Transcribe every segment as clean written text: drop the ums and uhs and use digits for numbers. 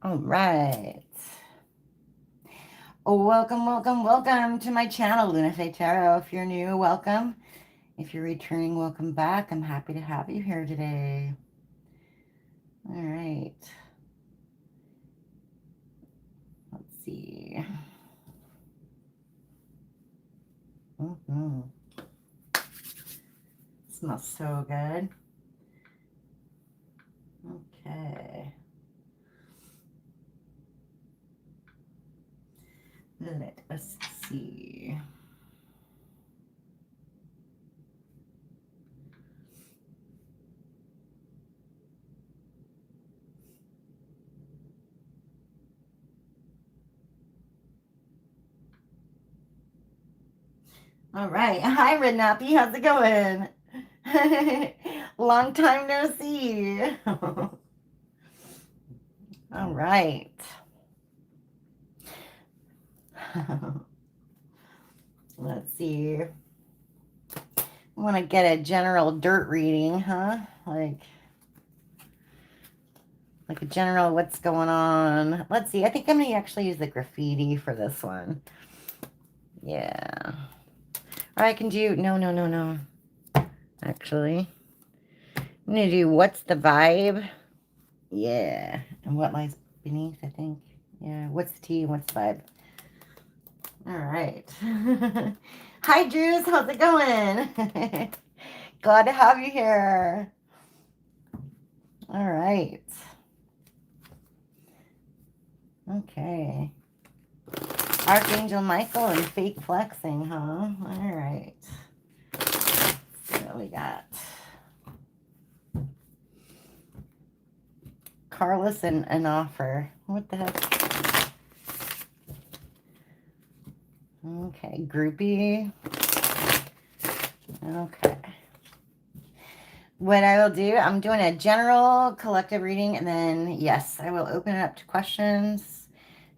All right. Welcome, welcome, welcome to my channel, LunaFae Tarot. If you're new, welcome. If you're returning, welcome back. I'm happy to have you here today. All right. Let's see. Smells so good. Okay. Let us see. All right. Hi, Red Nappy. How's it going? Long time no see. All right. Let's see. I want to get a general dirt reading, huh? Like a general what's going on. Let's see. I think I'm going to actually use the graffiti for this one. Yeah. Or I can do... No. Actually. I'm going to do what's the vibe. Yeah. And what lies beneath, I think. Yeah. What's the tea and what's the vibe? All right. Hi, Drews. How's it going? Glad to have you here. All right. Okay. Archangel Michael and fake flexing, huh? All right. Let's see what we got. Carlos and an offer. What the heck? Okay. Groupie. Okay. What I will do, I'm doing a general collective reading, and then, yes, I will open it up to questions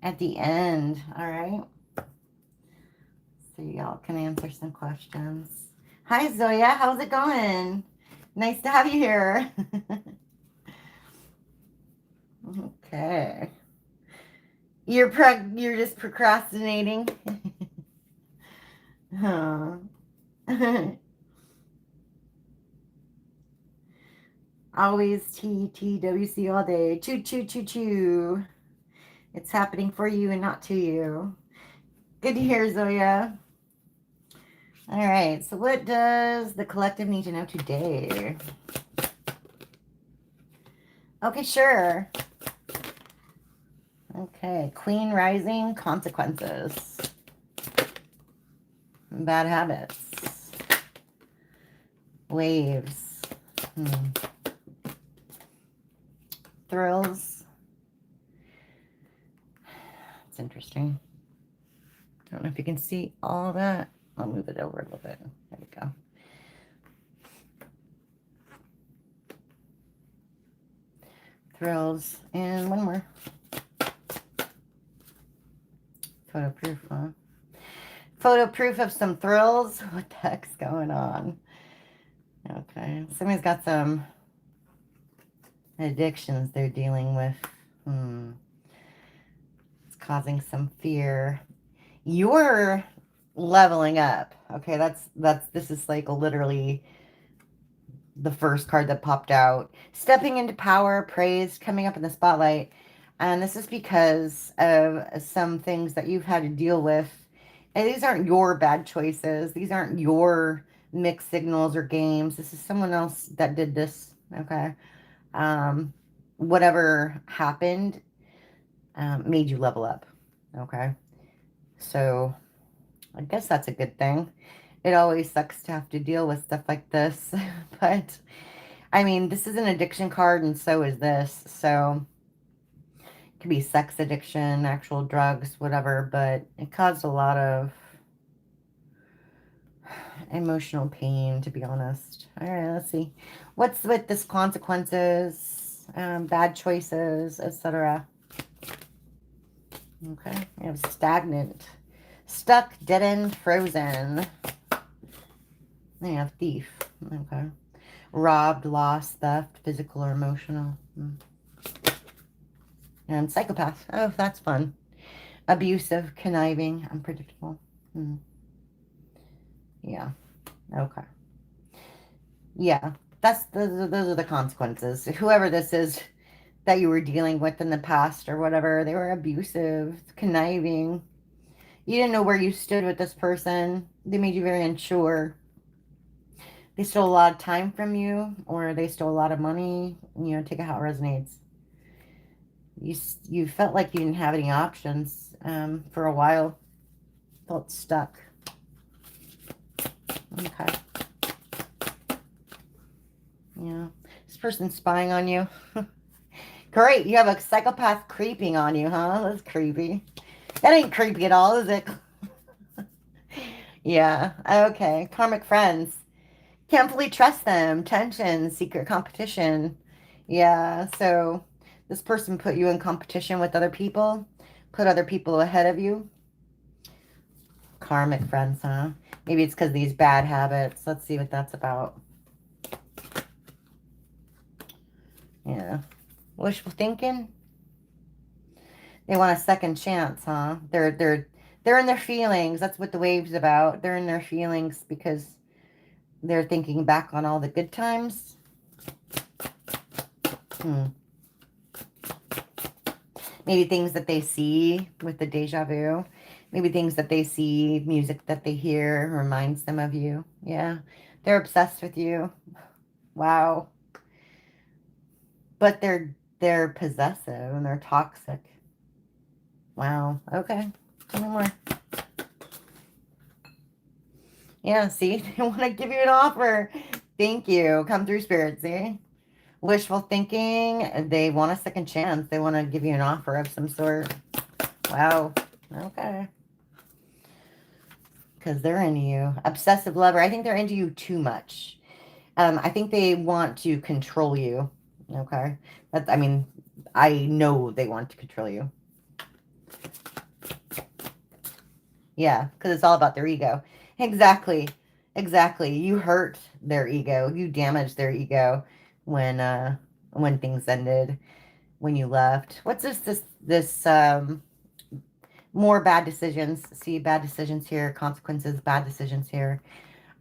at the end. All right. So y'all can answer some questions. Hi, Zoya. How's it going? Nice to have you here. Okay. You're just procrastinating. Huh. Always TTWC all day. Choo choo choo choo. It's happening for you and not to you. Good to hear, Zoya. All right. So what does the collective need to know today? Okay, sure. Okay. Queen rising, consequences. Bad habits. Waves. Thrills. It's interesting. I don't know if you can see all that. I'll move it over a little bit. There we go. Thrills. And one more. Photo proof, huh? Photo proof of some thrills. What the heck's going on? Okay. Somebody's got some addictions they're dealing with. It's causing some fear. You're leveling up. Okay, this is like literally the first card that popped out. Stepping into power, praise, coming up in the spotlight. And this is because of some things that you've had to deal with. And these aren't your bad choices. These aren't your mixed signals or games. This is someone else that did this. Okay. Whatever happened made you level up. Okay. So I guess that's a good thing. It always sucks to have to deal with stuff like this. But, I mean, this is an addiction card, and so is this. So, it could be sex addiction, actual drugs, whatever. But it caused a lot of emotional pain, to be honest. All right, let's see. What's with this consequences, bad choices, etc.? Okay, we have stagnant. Stuck, dead end, frozen. Then you have thief. Okay. Robbed, lost, theft, physical or emotional. And psychopath. Oh, that's fun. Abusive, conniving, unpredictable. Yeah. Okay. Yeah. Those are the consequences. Whoever this is that you were dealing with in the past or whatever, they were abusive, conniving. You didn't know where you stood with this person. They made you very unsure. They stole a lot of time from you, or they stole a lot of money. You know, take it how it resonates. You felt like you didn't have any options for a while. Felt stuck. Okay. Yeah. This person's spying on you. Great. You have a psychopath creeping on you, huh? That's creepy. That ain't creepy at all, is it? Yeah. Okay. Karmic friends. Can't fully trust them. Tension, secret competition. Yeah. So this person put you in competition with other people, put other people ahead of you. Karmic friends, huh? Maybe it's because of these bad habits. Let's see what that's about. Yeah. Wishful thinking. They want a second chance, huh? They're in their feelings. That's what the wave's about. They're in their feelings because they're thinking back on all the good times. Maybe things that they see with the deja vu. Maybe things that they see, music that they hear reminds them of you. Yeah. They're obsessed with you. Wow. But they're possessive and they're toxic. Wow. Okay. Tell me more. Yeah, see? They want to give you an offer. Thank you. Come through, Spirit, see? Wishful thinking. They want a second chance. They want to give you an offer of some sort. Wow. Okay. Because they're into you. Obsessive lover. I think they're into you too much. I think they want to control you. Okay. I mean, I know they want to control you. Yeah, because it's all about their ego. Exactly. Exactly. You hurt their ego. You damaged their ego when things ended, when you left. What's this more bad decisions. See, bad decisions here, consequences, bad decisions here.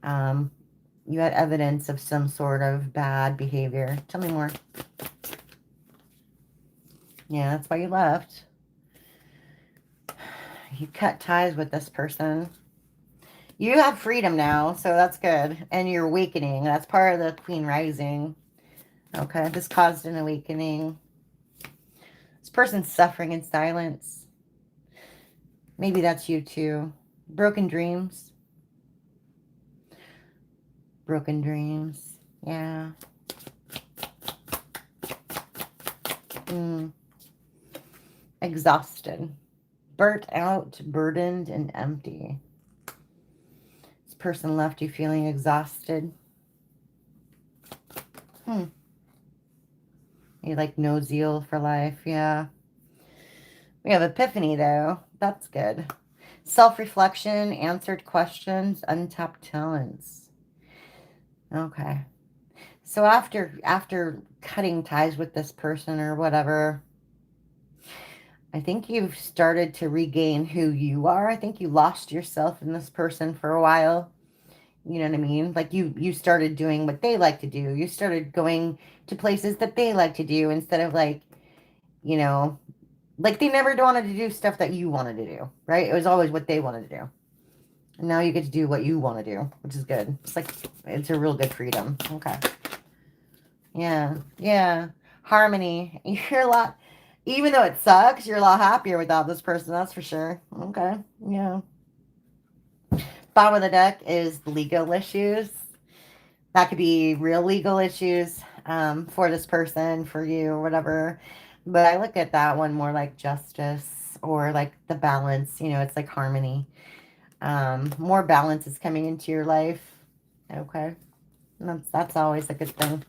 You had evidence of some sort of bad behavior. Tell me more. Yeah, that's why you left. You cut ties with this person. You have freedom now, so that's good. And you're awakening. That's part of the Queen Rising. Okay, this caused an awakening. This person's suffering in silence. Maybe that's you too. Broken dreams. Broken dreams. Yeah. Exhausted. Burnt out, burdened, and empty. This person left you feeling exhausted. You like no zeal for life. Yeah. We have epiphany, though. That's good. Self-reflection, answered questions, untapped talents. Okay. So after cutting ties with this person or whatever, I think you've started to regain who you are. I think you lost yourself in this person for a while. You know what I mean? Like you started doing what they like to do. You started going to places that they like to do instead of like, you know, like they never wanted to do stuff that you wanted to do, right? It was always what they wanted to do. And now you get to do what you want to do, which is good. It's like, it's a real good freedom. Okay. Yeah. Yeah. Harmony. You're a lot, even though it sucks, you're a lot happier without this person. That's for sure. Okay. Yeah. Bottom of the deck is legal issues. That could be real legal issues for this person, for you, or whatever. But I look at that one more like justice or like the balance. You know, it's like harmony. More balance is coming into your life. Okay. That's always a good thing.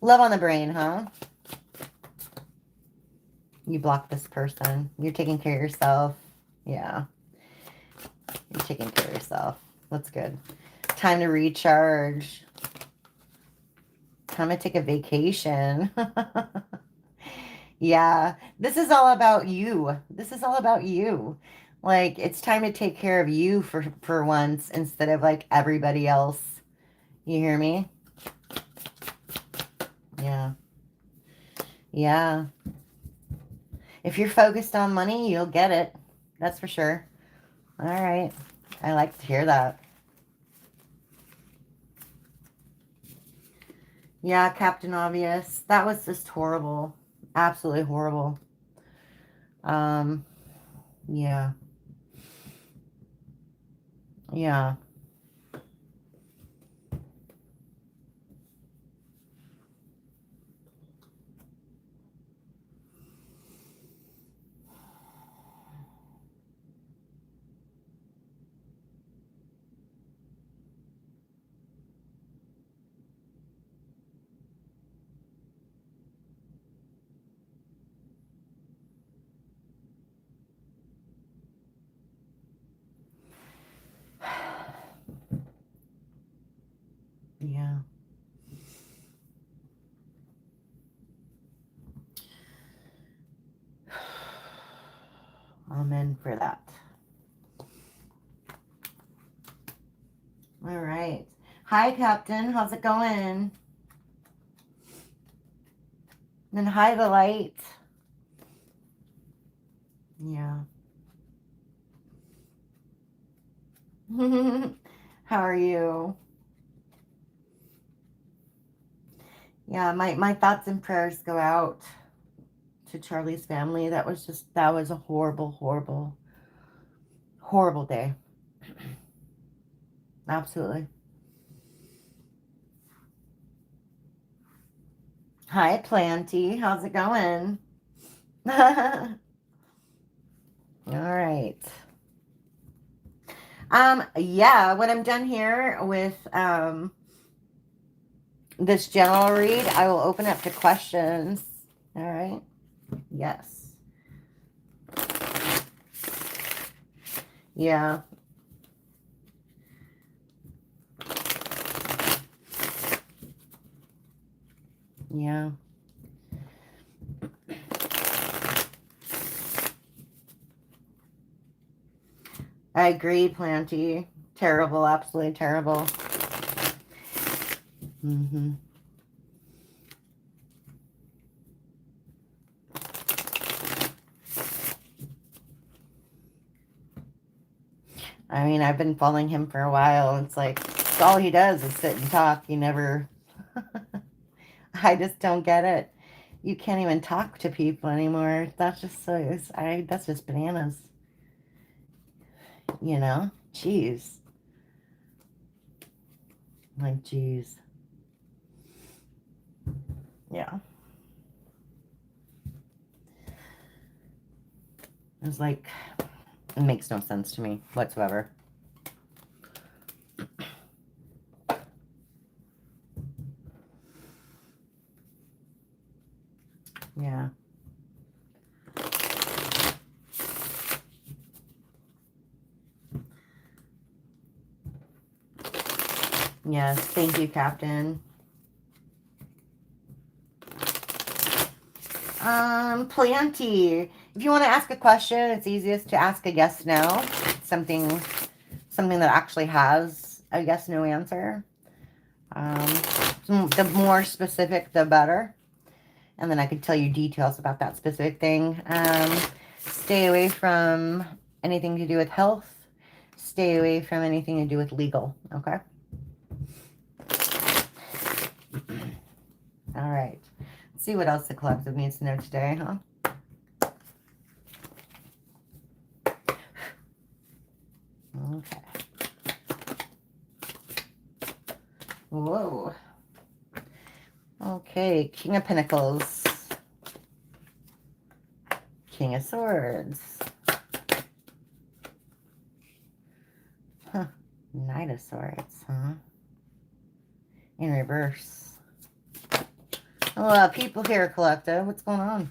Love on the brain, huh? You block this person. You're taking care of yourself. Yeah. You're taking care of yourself. That's good. Time to recharge. Time to take a vacation. Yeah, this is all about you. This is all about you. Like, it's time to take care of you for once instead of like everybody else. You hear me? Yeah. Yeah. If you're focused on money, you'll get it. That's for sure. All right. I like to hear that. Yeah, Captain Obvious. That was just horrible. Absolutely horrible. Um, yeah. Yeah. Yeah. Amen for that. All right. Hi, Captain. How's it going? Then hi, the light. Yeah. How are you? Yeah, my thoughts and prayers go out to Charlie's family. That was a horrible, horrible, horrible day. Absolutely. Hi, Planty. How's it going? All right. Yeah, when I'm done here with this general read, I will open up to questions. All right. Yes. Yeah. Yeah. I agree, Planty. Terrible, absolutely terrible. Mm-hmm. I mean, I've been following him for a while. It's like, all he does is sit and talk. He never, I just don't get it. You can't even talk to people anymore. That's just so, that's just bananas. You know? Jeez. Like, jeez. Yeah. It's like, it makes no sense to me whatsoever. Yeah. Yes, thank you, Captain. Planty. If you want to ask a question, it's easiest to ask a yes, no. Something that actually has a yes, no answer. The more specific, the better. And then I could tell you details about that specific thing. Stay away from anything to do with health. Stay away from anything to do with legal, okay? All right. Let's see what else the collective needs to know today, huh? Okay. Whoa. Okay, King of Pentacles. King of Swords. Huh. Knight of Swords, huh? In reverse. Oh, people here, collective. What's going on?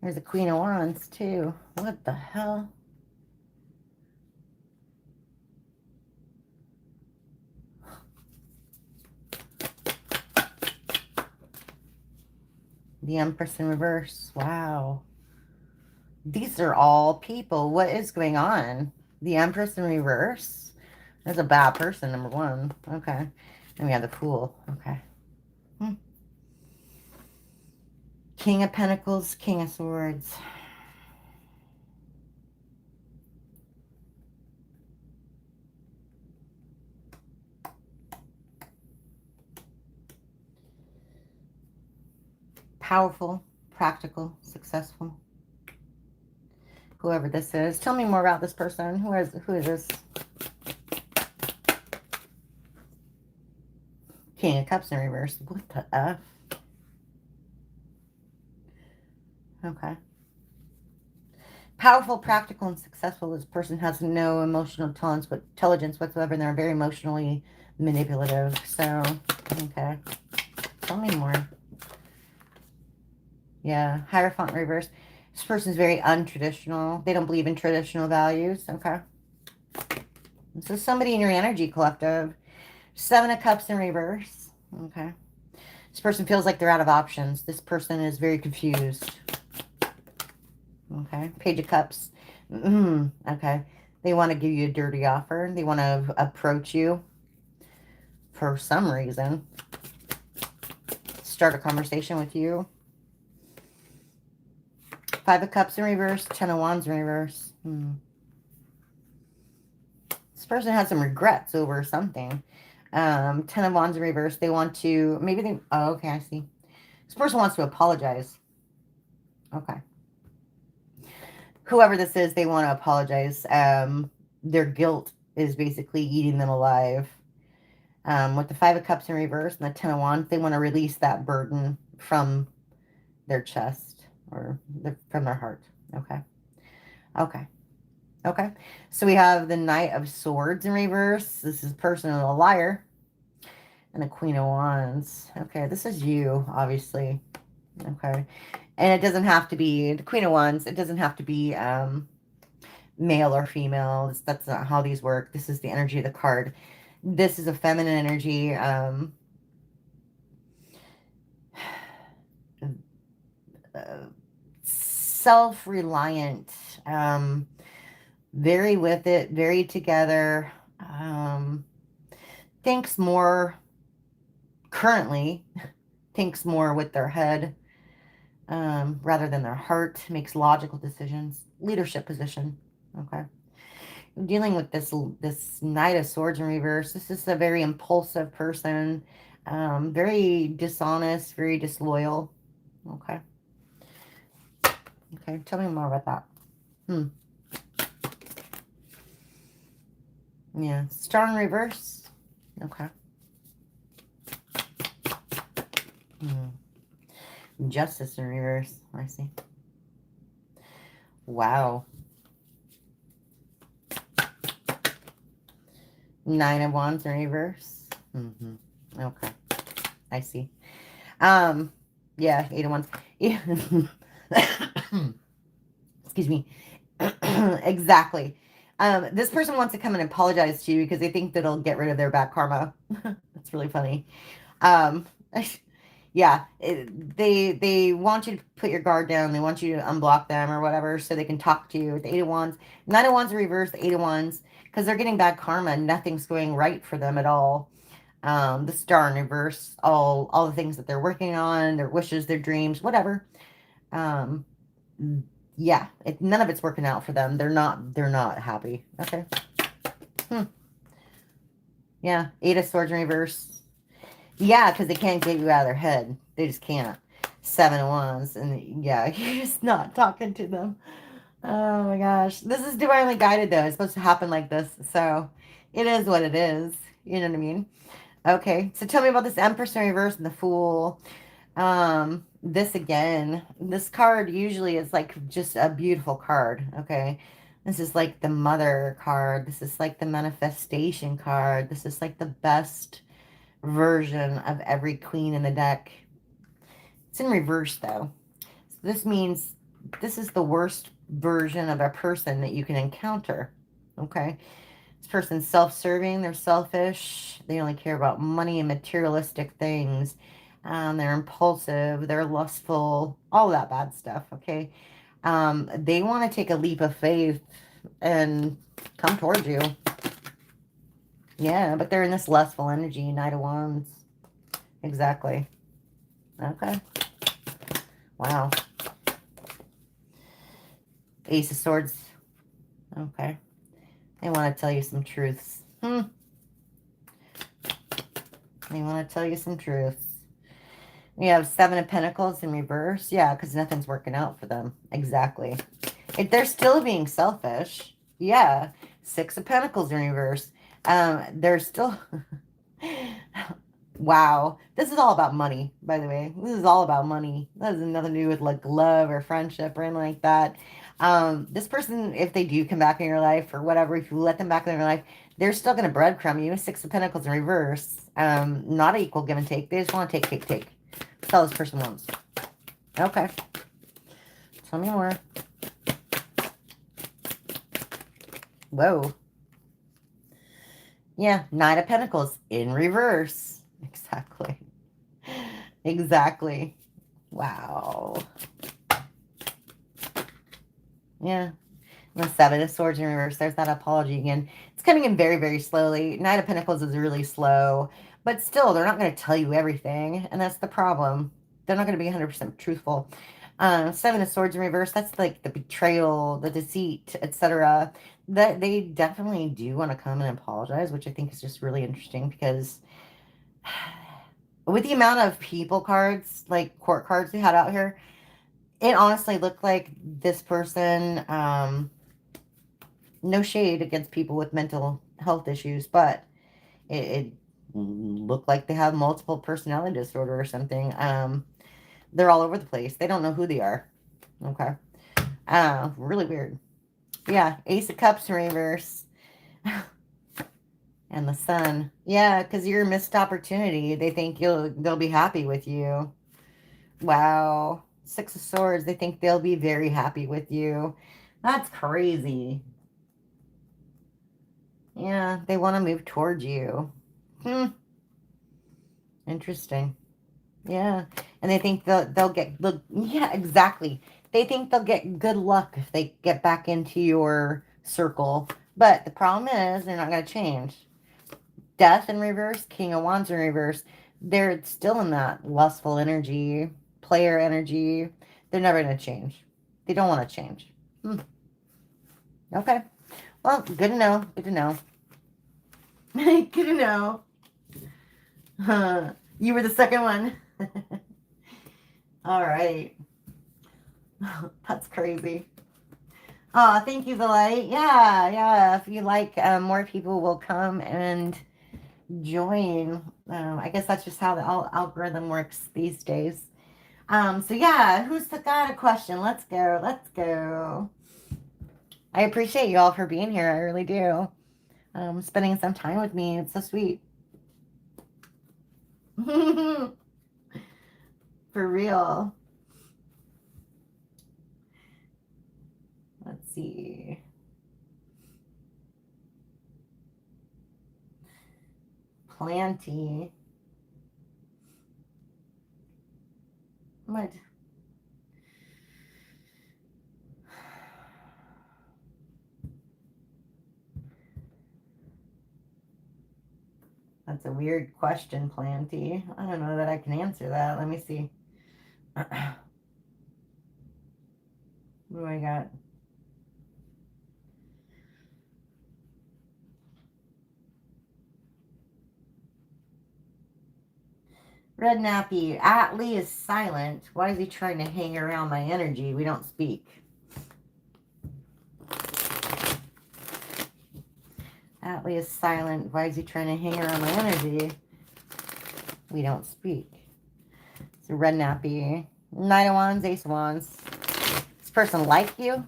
There's a Queen of Wands, too. What the hell? The Empress in reverse. Wow. These are all people. What is going on? The Empress in reverse? That's a bad person, number one. Okay. And we have the Fool. Okay. Hmm. King of Pentacles, King of Swords. Powerful, practical, successful. Whoever this is. Tell me more about this person. Who is this? King of Cups in reverse. What the F? Okay. Powerful, practical, and successful. This person has no emotional intelligence whatsoever, and they're very emotionally manipulative. So, okay. Tell me more. Yeah. Hierophant in reverse. This person's very untraditional. They don't believe in traditional values. Okay. This is somebody in your energy collective. Seven of Cups in reverse. Okay. This person feels like they're out of options. This person is very confused. Okay. Page of Cups. Okay. They want to give you a dirty offer. They want to approach you for some reason. Start a conversation with you. Five of Cups in reverse. Ten of Wands in reverse. This person has some regrets over something. Ten of Wands in reverse. They want to, maybe they, oh, okay, I see. This person wants to apologize. Okay. Whoever this is, they want to apologize. Their guilt is basically eating them alive. With the Five of Cups in reverse and the Ten of Wands, they want to release that burden from their chest or from their heart. Okay. Okay. Okay. So we have the Knight of Swords in reverse. This is person a liar. And the Queen of Wands. Okay, this is you, obviously. Okay. And it doesn't have to be, the Queen of Wands, it doesn't have to be male or female. That's not how these work. This is the energy of the card. This is a feminine energy. Self-reliant. Very with it, very together. Thinks more, currently, thinks more with their head rather than their heart. Makes logical decisions. Leadership position. Okay. Dealing with this Knight of Swords in reverse. This is a very impulsive person. Very dishonest, very disloyal. Okay. Okay, tell me more about that. Yeah, Star in reverse. Okay. Justice in reverse. I see. Wow. Nine of Wands in reverse. Okay. I see. Yeah, Eight of Wands. Excuse me. Exactly. This person wants to come and apologize to you because they think that it'll get rid of their bad karma. That's really funny. Yeah, they want you to put your guard down. They want you to unblock them or whatever so they can talk to you. The Eight of Wands. Nine of Wands in reverse, the Eight of Wands. Because they're getting bad karma. Nothing's going right for them at all. The Star in reverse. All the things that they're working on, their wishes, their dreams, whatever. Yeah, none of it's working out for them. They're not happy. Okay. Yeah, Eight of Swords in reverse. Yeah, because they can't get you out of their head. They just can't. Seven of Wands. And yeah, you're just not talking to them. Oh my gosh. This is divinely guided though. It's supposed to happen like this. So it is what it is. You know what I mean? Okay. So tell me about this Empress in reverse and the Fool. This again, this card usually is like just a beautiful card. Okay. This is like the mother card. This is like the manifestation card. This is like the best version of every queen in the deck. It's in reverse though. So this means this is the worst version of a person that you can encounter. Okay. This person's self-serving. They're selfish. They only care about money and materialistic things. They're impulsive, they're lustful, all that bad stuff, okay? They want to take a leap of faith and come towards you. Yeah, but they're in this lustful energy, Knight of Wands. Exactly. Okay. Wow. Ace of Swords. Okay. They want to tell you some truths. They want to tell you some truths. We have Seven of Pentacles in reverse. Yeah, because nothing's working out for them. Exactly. They're still being selfish. Yeah. Six of Pentacles in reverse. They're still... Wow. This is all about money, by the way. This is all about money. That has nothing to do with like love or friendship or anything like that. This person, if they do come back in your life or whatever, if you let them back in your life, they're still going to breadcrumb you. Six of Pentacles in reverse. Not an equal give and take. They just want to take. That's all this person wants. Okay. Tell me more. Whoa. Yeah, Nine of Pentacles in reverse. Exactly. Exactly. Wow. Yeah. The Seven of Swords in reverse. There's that apology again. It's coming in very, very slowly. Knight of Pentacles is really slow. But still, they're not going to tell you everything. And that's the problem. They're not going to be 100% truthful. Seven of Swords in reverse. That's like the betrayal, the deceit, etc. That they definitely do want to come and apologize, which I think is just really interesting because with the amount of people cards, like court cards we had out here, it honestly looked like this person, no shade against people with mental health issues, but it looked like they have multiple personality disorder or something. They're all over the place. They don't know who they are. Okay. Really weird. Yeah, Ace of Cups in reverse. And the Sun. Yeah, because you're a missed opportunity. They think they'll be happy with you. Wow. Six of Swords. They think they'll be very happy with you. That's crazy. Yeah, they want to move towards you. Interesting. Yeah. And they think they'll get... Yeah, exactly. They think they'll get good luck if they get back into your circle. But the problem is they're not going to change. Death in reverse, King of Wands in reverse. They're still in that lustful energy, player energy. They're never going to change. They don't want to change. Okay. Well, good to know. Good to know. Good to know. You were the second one. All right. That's crazy. Oh, thank you, the light. Yeah. If you like, more people will come and join. I guess that's just how the algorithm works these days. So yeah, who's got a question? Let's go. I appreciate you all for being here. I really do. Spending some time with me. It's so sweet. For real. Let's see. Planty. What? That's a weird question, Planty. I don't know that I can answer that. Let me see. What do I got? Red Nappy. Atlee is silent. Why is he trying to hang around my energy? We don't speak. Atlee is silent. Why is he trying to hang around my energy? We don't speak. So Red Nappy. Knight of Wands, Ace of Wands. This person like you?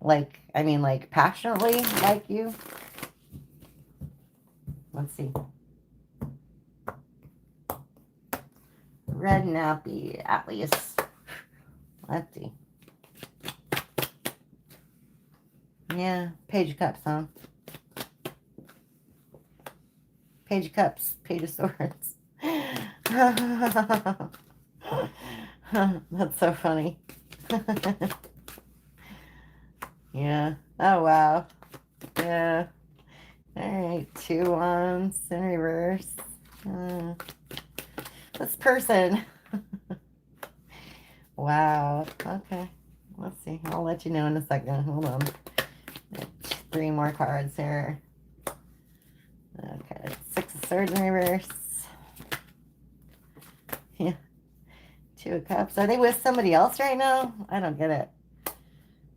Like, I mean, like, passionately like you? Let's see. Red Nappy, at least. Let's see. Yeah, Page of Cups, huh? Page of Cups, Page of Swords. That's so funny. Yeah. Oh, wow. Yeah. All right. 2 wands in reverse. This person. Wow. Okay. Let's see. I'll let you know in a second. Hold on. 3 more cards here. Okay. 6 of Swords in reverse. Yeah. 2 of Cups. Are they with somebody else right now? I don't get it.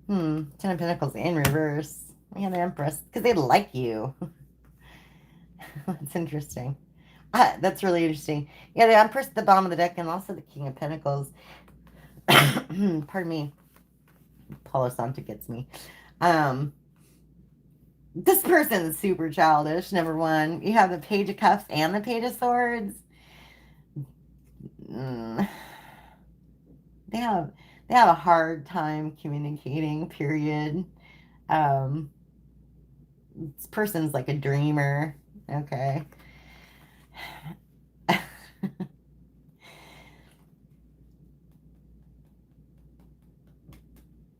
10 of Pentacles in reverse. Yeah, the Empress. Because they like you. That's interesting. That's really interesting. Yeah, the Empress at the bottom of the deck and also the King of Pentacles. Pardon me. Palo Santo gets me. This person is super childish, number one. You have the Page of Cups and the Page of Swords. They have a hard time communicating, period. This person's like a dreamer. Okay.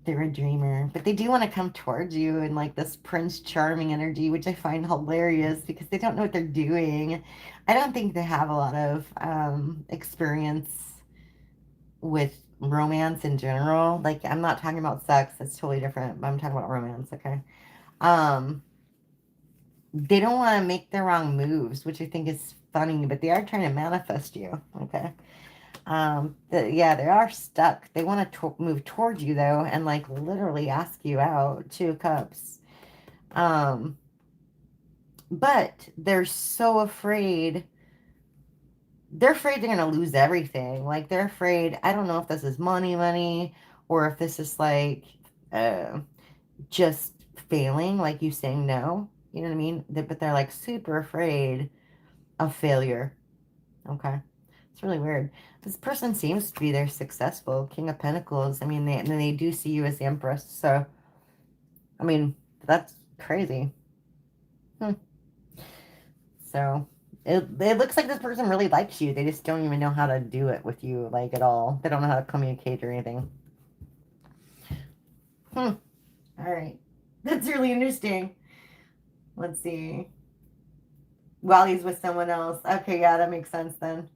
They're a dreamer, but they do want to come towards you in like this Prince Charming energy, which I find hilarious because they don't know what they're doing. I don't think they have a lot of experience with romance in general. Like, I'm not talking about sex, that's totally different, but I'm talking about romance, okay? They don't want to make the wrong moves, which I think is funny, but they are trying to manifest you, okay? Yeah, they are stuck. They want to move towards you though, and like literally ask you out. 2 of Cups. But they're so afraid. They're afraid they're gonna lose everything. Like, they're afraid. I don't know if this is money, or if this is like just failing, like you saying no. You know what I mean? But they're like super afraid of failure. Okay. It's really weird. This person seems to be their successful King of Pentacles. I mean, they do see you as the Empress. So, I mean, that's crazy. So, it looks like this person really likes you. They just don't even know how to do it with you, like, at all. They don't know how to communicate or anything. All right. That's really interesting. Let's see. While he's with someone else. Okay, yeah, that makes sense then.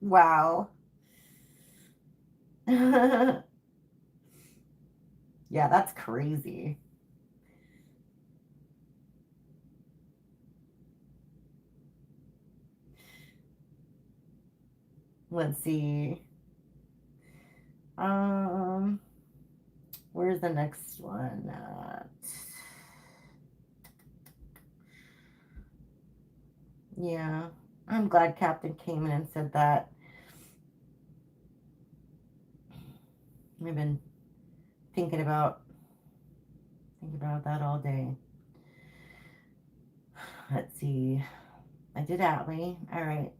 Wow. Yeah, that's crazy. Let's see. Where's the next one? Yeah, I'm glad Captain came in and said that. I've been thinking about that all day. Let's see. I did Atlee. All right.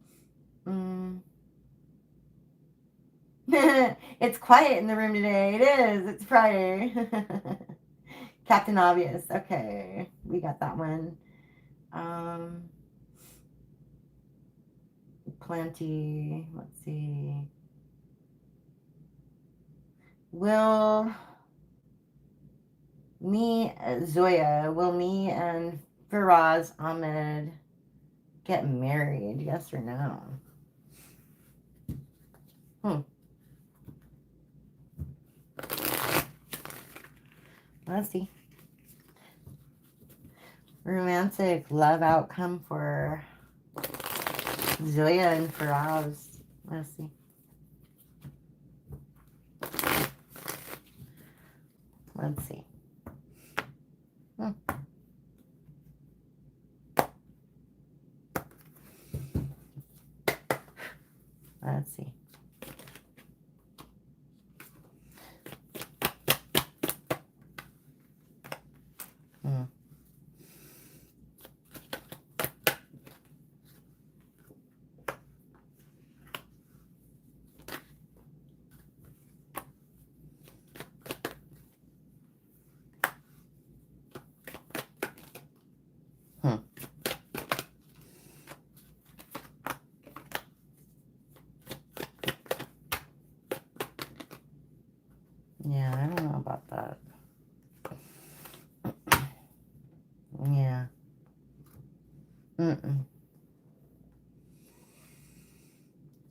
It's quiet in the room today. It is. It's Friday. Captain Obvious. Okay. We got that one. Plenty. Let's see. Will me and Faraz Ahmed get married? Yes or no? Let's see. Romantic love outcome for Zoya and Faraz. Let's see. Let's see. Let's see.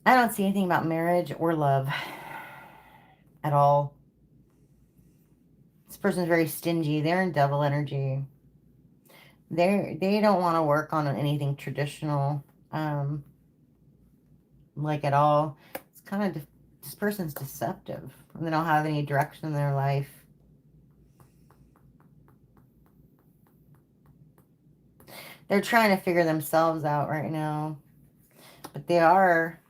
I don't see anything about marriage or love at all. This person's very stingy. They're in devil energy. They don't want to work on anything traditional, like at all. It's kind of this person's deceptive. They don't have any direction in their life. They're trying to figure themselves out right now, but they are,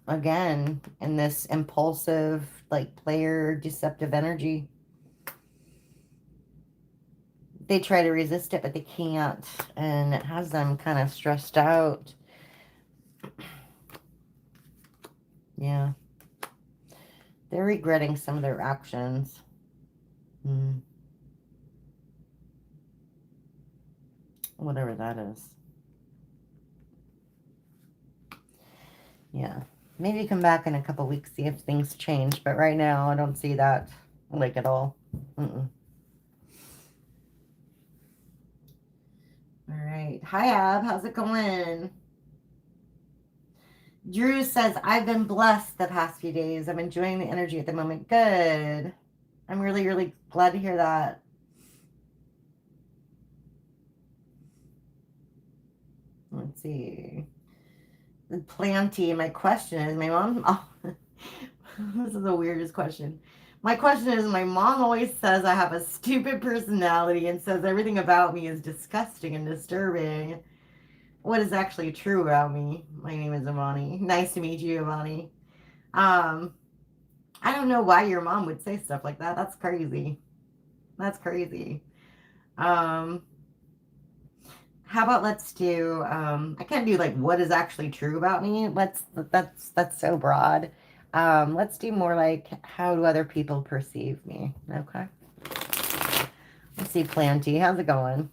again, in this impulsive, like player, deceptive energy. They try to resist it, but they can't, and it has them kind of stressed out. Yeah. They're regretting some of their actions. Whatever that is. Yeah. Maybe come back in a couple weeks, see if things change. But right now, I don't see that, like, at all. All right. Hi, Ab. How's it going? Drew says, I've been blessed the past few days. I'm enjoying the energy at the moment. Good. I'm really, really glad to hear that. Let's see. Planty. My question is, my mom... Oh, this is the weirdest question. My question is, my mom always says I have a stupid personality and says everything about me is disgusting and disturbing. What is actually true about me? My name is Imani. Nice to meet you, Imani. Um, I don't know why your mom would say stuff like that. That's crazy. That's crazy. Um, how about let's do, I can't do like what is actually true about me. That's so broad. Let's do more like how do other people perceive me? Okay. Let's see, Planty. How's it going?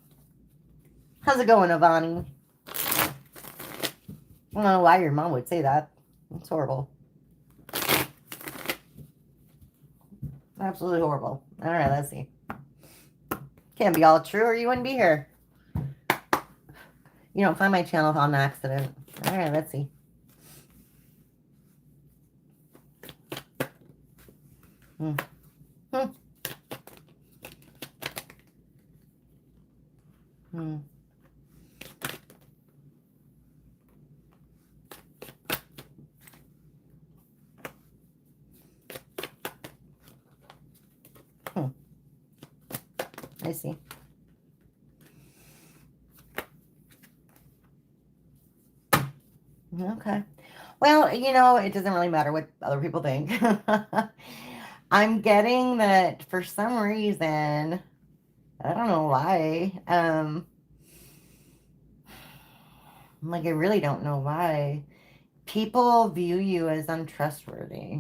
How's it going, Ivani? I don't know why your mom would say that. It's horrible. Absolutely horrible. All right, let's see. Can't be all true or you wouldn't be here. You don't find my channel on accident. All right, let's see. Hmm. Hmm. Hmm. Hmm. I see. Okay. Well, you know, it doesn't really matter what other people think. I'm getting that for some reason, I don't know why. Like I really don't know why. People view you as untrustworthy.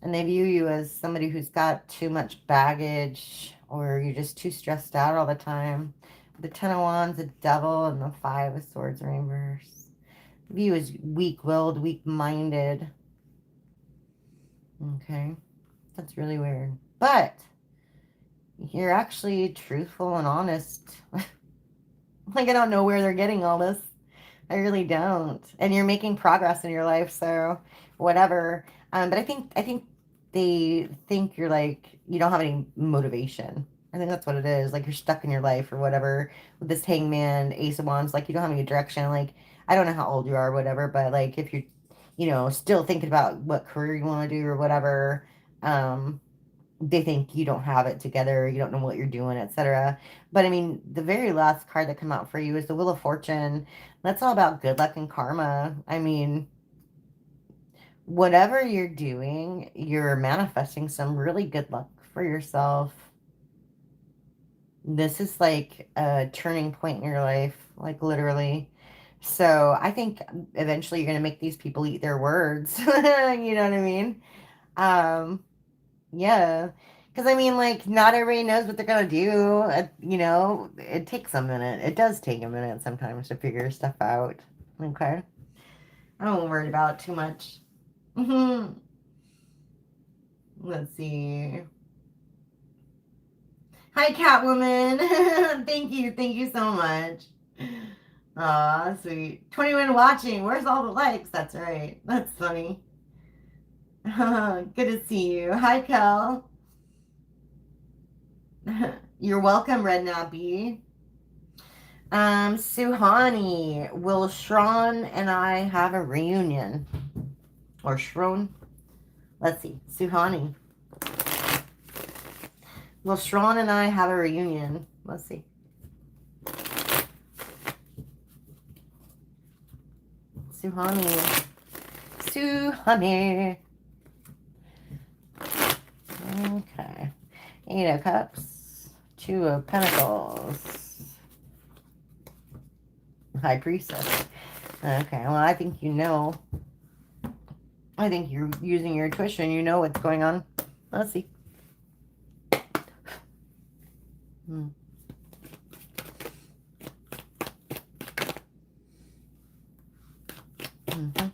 And they view you as somebody who's got too much baggage or you're just too stressed out all the time. The Ten of Wands, the Devil, and the Five of Swords in reverse. View as weak-willed, weak-minded. Okay. That's really weird. But you're actually truthful and honest. Like, I don't know where they're getting all this. I really don't. And you're making progress in your life, so whatever. But I think they think you're like you don't have any motivation. I think that's what it is. Like you're stuck in your life or whatever with this hangman, ace of wands, like you don't have any direction. Like I don't know how old you are or whatever, but like if you're, still thinking about what career you want to do or whatever, um, they think you don't have it together, you don't know what you're doing, etc. But I mean, the very last card that come out for you is the Wheel of Fortune. That's all about good luck and karma. I mean, whatever you're doing, you're manifesting some really good luck for yourself. This is like a turning point in your life, like literally. So I think eventually you're going to make these people eat their words. You know what I mean? Um, Yeah. Because I mean, like, not everybody knows what they're going to do. It takes a minute. It does take a minute sometimes to figure stuff out. Okay. I don't worry about it too much. Let's see. Hi, Catwoman. Thank you. Thank you so much. Aw, sweet. 21 watching. Where's all the likes? That's right. That's funny. Good to see you. Hi, Kel. You're welcome, Red Nappy. Suhani, will Shron and I have a reunion? Or Shron? Let's see. Suhani. Will Shron and I have a reunion? Let's see. Suhani. Suhani. Okay. 8 of Cups. 2 of Pentacles. High Priestess. Okay, well, I think you know. I think you're using your intuition. You know what's going on. Let's see. Hmm. Mm-hmm.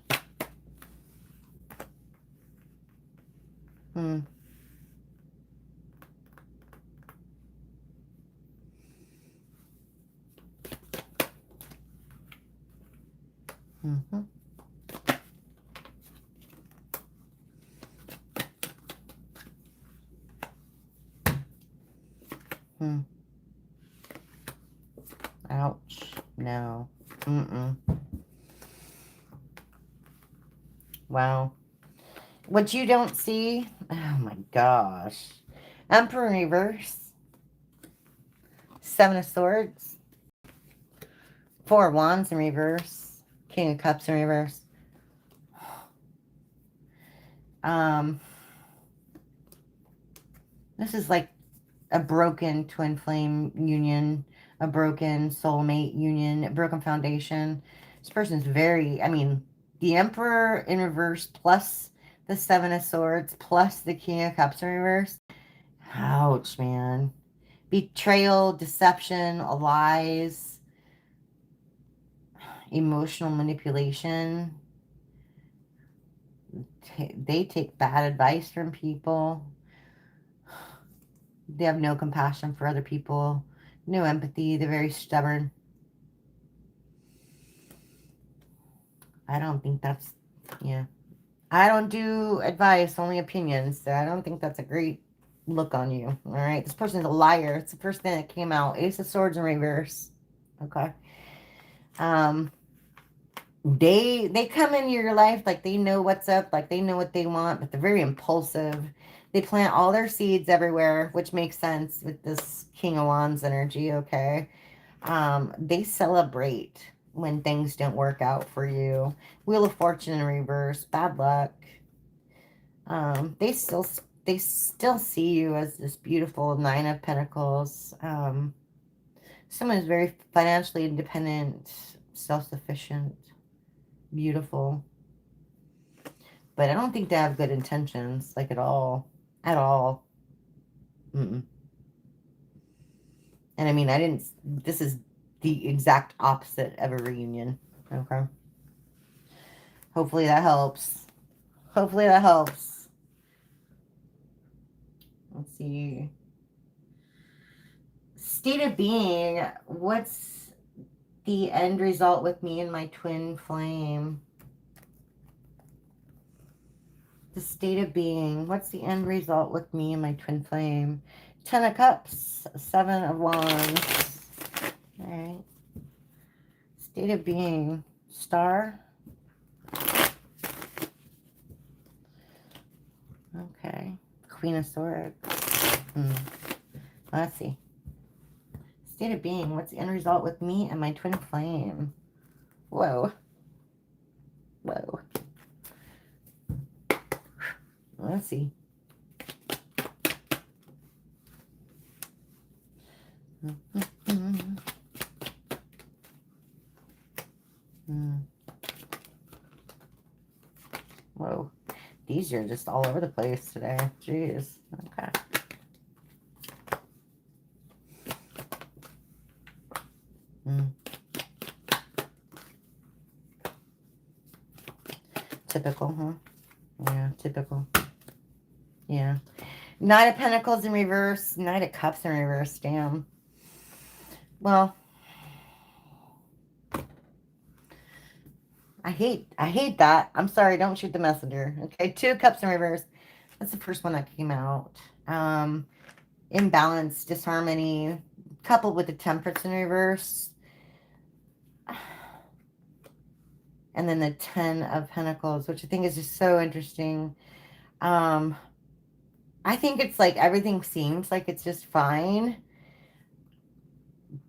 Hmm. Mm-hmm. Hmm. Ouch. No. Mm-mm. Wow. What you don't see, oh my gosh. Emperor in reverse. 7 of Swords. 4 of Wands in reverse. King of Cups in reverse. This is like a broken twin flame union, a broken soulmate union, a broken foundation. This person's very, I mean, the Emperor in reverse plus the 7 of Swords plus the King of Cups in reverse. Ouch, man. Betrayal, deception, lies, emotional manipulation. They take bad advice from people. They have no compassion for other people, no empathy. They're very stubborn. I don't think that's, yeah. I don't do advice, only opinions. So I don't think that's a great look on you. All right. This person's a liar. It's the first thing that came out. Ace of Swords in reverse. Okay. They come into your life like they know what's up, like they know what they want, but they're very impulsive. They plant all their seeds everywhere, which makes sense with this King of Wands energy, okay? They celebrate when things don't work out for you. Wheel of Fortune in reverse, bad luck. They still see you as this beautiful 9 of Pentacles. Someone who's very financially independent, self-sufficient, beautiful. But I don't think they have good intentions, like at all. At all. Mm-mm. And I mean, this is the exact opposite of a reunion. Okay. Hopefully that helps. Hopefully that helps. Let's see. State of being. What's the end result with me and my twin flame? The state of being. What's the end result with me and my twin flame? 10 of Cups. 7 of Wands. All right. State of being. Star. Okay. Queen of Swords. Let's see. State of being. What's the end result with me and my twin flame? Whoa. Whoa. Let's see. Whoa. These are just all over the place today. Jeez. Okay. Typical, huh? Yeah, typical. Yeah. Knight of Pentacles in reverse. Knight of Cups in reverse. Damn. Well, I hate that. I'm sorry, don't shoot the messenger. Okay, 2 cups in reverse. That's the first one that came out. Imbalance, disharmony, coupled with the temperance in reverse. And then the 10 of Pentacles, which I think is just so interesting. I think it's like everything seems like it's just fine.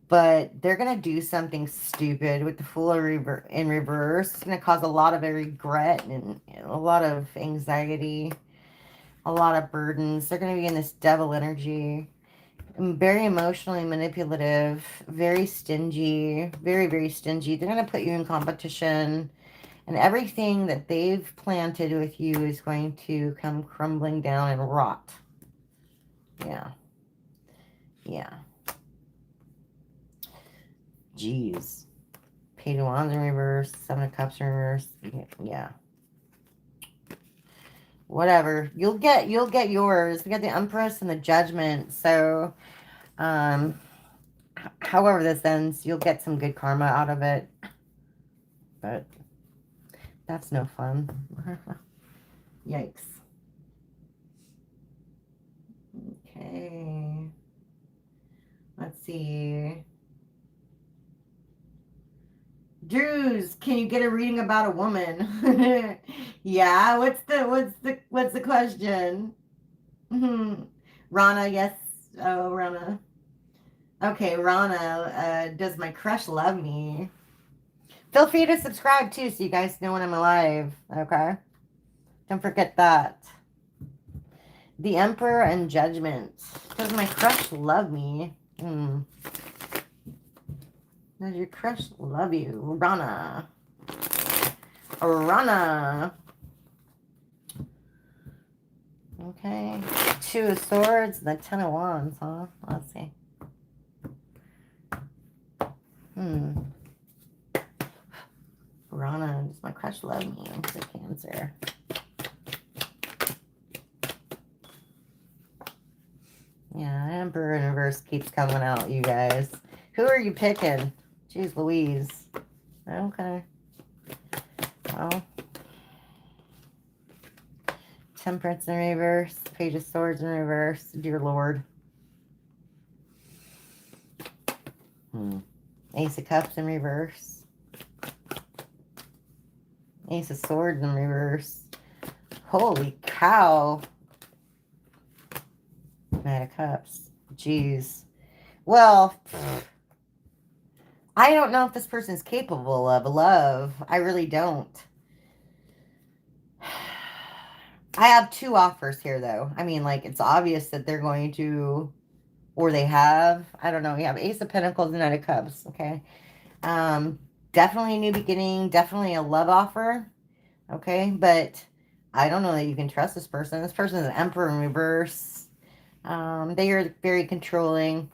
But they're going to do something stupid with the Fool in reverse. It's going to cause a lot of regret and a lot of anxiety, a lot of burdens. They're going to be in this devil energy. Very emotionally manipulative, very stingy, very, very stingy. They're going to put you in competition. And everything that they've planted with you is going to come crumbling down and rot. Yeah. Yeah. Jeez. Page of Wands in reverse, 7 of Cups in reverse. Yeah. Whatever. You'll get yours. We got the Empress and the Judgment. So, however this ends, you'll get some good karma out of it. But that's no fun. Yikes. Okay. Let's see. Drews, can you get a reading about a woman? Yeah, what's the question? Rana, yes. Oh, Rana. Okay, Rana, does my crush love me? Feel free to subscribe too so you guys know when I'm alive, okay? Don't forget that. The Emperor and Judgment. Does my crush love me? Does your crush love you? Rana. Rana. Okay. 2 of Swords and the 10 of Wands, huh? Let's see. Rana, does my crush love me? It's a Cancer. Yeah, Emperor in reverse keeps coming out, you guys. Who are you picking? Jeez Louise. Okay. Well. Temperance in reverse. Page of Swords in reverse. Dear Lord. Ace of Cups in reverse. Ace of Swords in reverse. Holy cow. Knight of Cups. Jeez. Well, I don't know if this person's capable of love. I really don't. I have 2 offers here, though. I mean, like, it's obvious that they're going to, or they have. I don't know. You have Ace of Pentacles and Knight of Cups, okay? Definitely a new beginning. Definitely a love offer, okay? But I don't know that you can trust this person. This person is an Emperor in reverse. They are very controlling.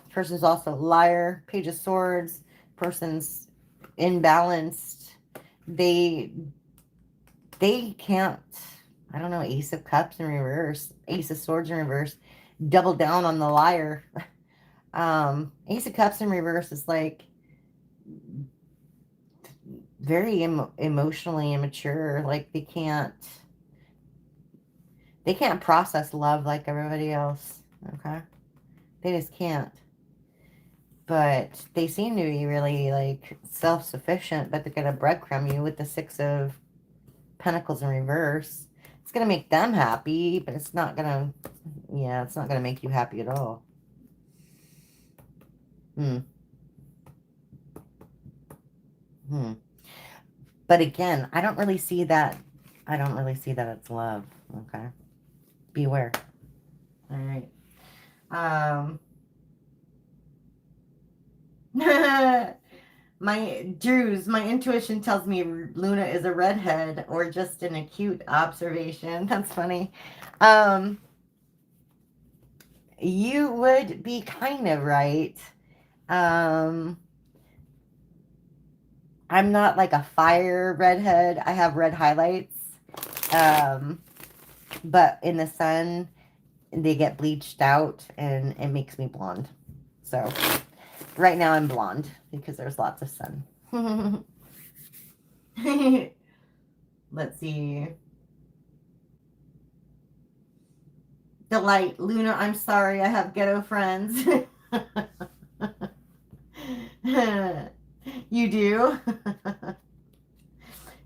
Person's also a liar. Page of Swords. Person's imbalanced. They can't, I don't know, Ace of Cups in reverse. Ace of Swords in reverse. Double down on the liar. Ace of Cups in reverse is like very emotionally immature. Like they can't process love like everybody else. Okay. They just can't. But they seem to be really like self-sufficient, but they're going to breadcrumb you with the 6 of Pentacles in reverse. It's going to make them happy, but it's not going to, yeah, it's not going to make you happy at all. But again, I don't really see that. I don't really see that it's love. Okay. Beware. All right. My intuition tells me Luna is a redhead or just an acute observation. That's funny. You would be kind of right. I'm not like a fire redhead. I have red highlights. But in the sun, they get bleached out and it makes me blonde. So right now I'm blonde because there's lots of sun. Let's see. Delight, Luna, I'm sorry, I have ghetto friends. You do?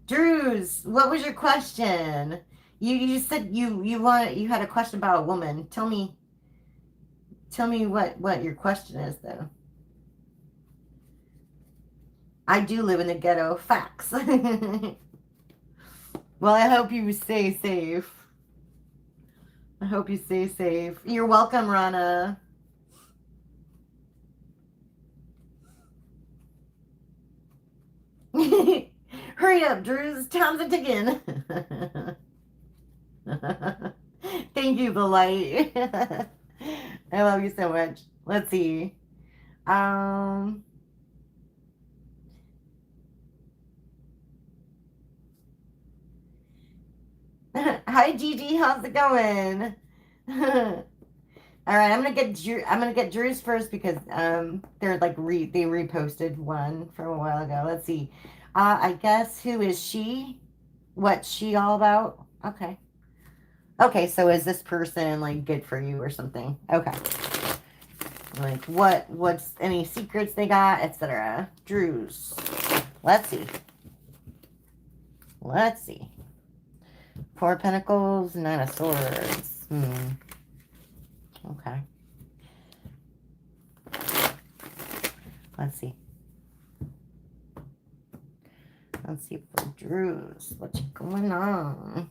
Drews, what was your question? You just said you had a question about a woman. Tell me what your question is though. I do live in the ghetto. Facts. Well, I hope you stay safe. I hope you stay safe. You're welcome, Rana. Hurry up, Drews. Time's a ticking. Thank you, the light. I love you so much. Let's see. Um, Hi Gigi, how's it going? All right, I'm gonna get Drew's first because they're like they reposted one from a while ago. Let's see. I guess who is she? What's she all about? Okay. Okay, so is this person like good for you or something? Okay. Like what's any secrets they got, etc. Drew's. Let's see. Let's see. Four of Pentacles, Nine of Swords. Okay. Let's see. Let's see for Drew's. What's going on?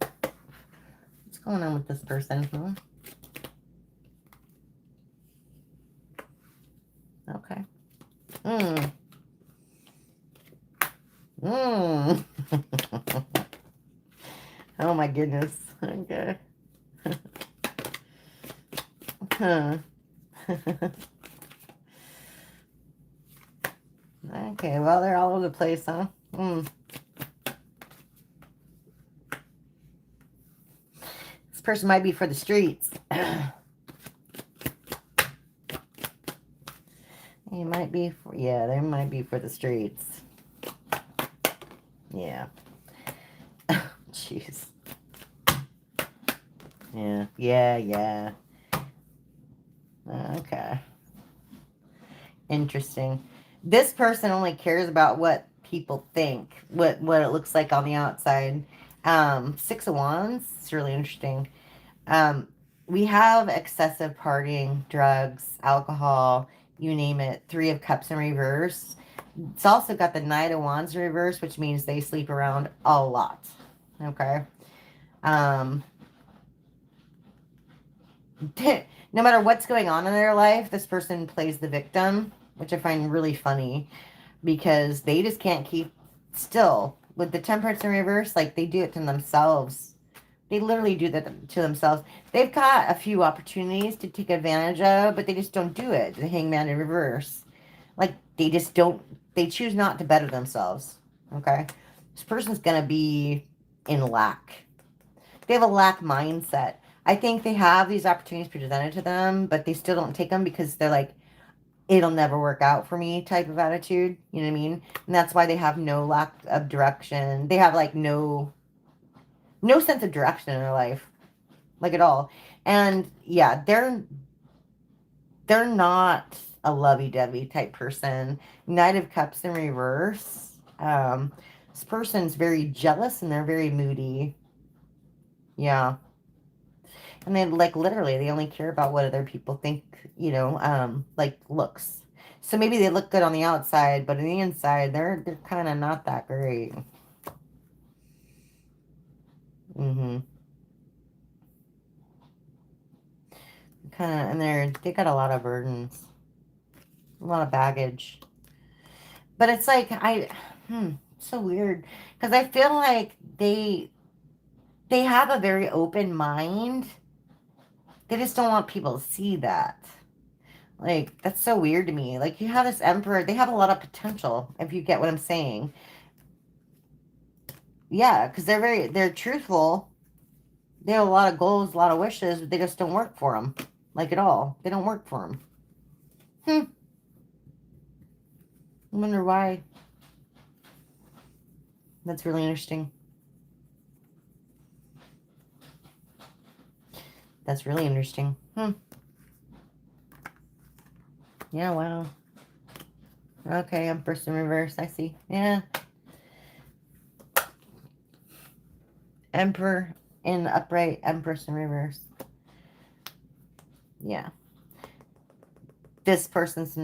What's going on with this person? Okay. Oh my goodness. Okay. Huh. Okay, well, they're all over the place, huh? This person might be for the streets. He might be for, yeah, they might be for the streets. Yeah. Jeez. Yeah. Okay. Interesting. This person only cares about what people think, what it looks like on the outside. Six of Wands. It's really interesting. We have excessive partying, drugs, alcohol, you name it. Three of Cups in reverse. It's also got the Knight of Wands in reverse, which means they sleep around a lot. Okay. No matter what's going on in their life, this person plays the victim, which I find really funny because they just can't keep still. With the Temperance in reverse, like they do it to themselves. They literally do that to themselves. They've got a few opportunities to take advantage of, but they just don't do it. The Hangman in reverse. Like, they just don't, they choose not to better themselves. Okay? This person's going to be in lack. They have a lack mindset. I think they have these opportunities presented to them, but they still don't take them because they're like, it'll never work out for me type of attitude. You know what I mean? And that's why they have no lack of direction. They have like no sense of direction in their life. Like at all. And yeah, they're not a lovey-dovey type person. Knight of Cups in reverse. This person's very jealous and they're very moody. Yeah. And they like literally they only care about what other people think, you know, like looks. So maybe they look good on the outside, but on the inside they're kind of not that great. Kind of, and they got a lot of burdens, a lot of baggage. But it's like so weird because I feel like they have a very open mind. They just don't want people to see that. Like, that's so weird to me. Like, you have this emperor. They have a lot of potential, if you get what I'm saying. Yeah, because they're truthful. They have a lot of goals, a lot of wishes, but they just don't work for them. Like, at all. They don't work for them. I wonder why. That's really interesting. That's really interesting. Yeah, wow. Okay, Empress in reverse. I see. Yeah. Emperor in upright, Empress in reverse. Yeah. This person's...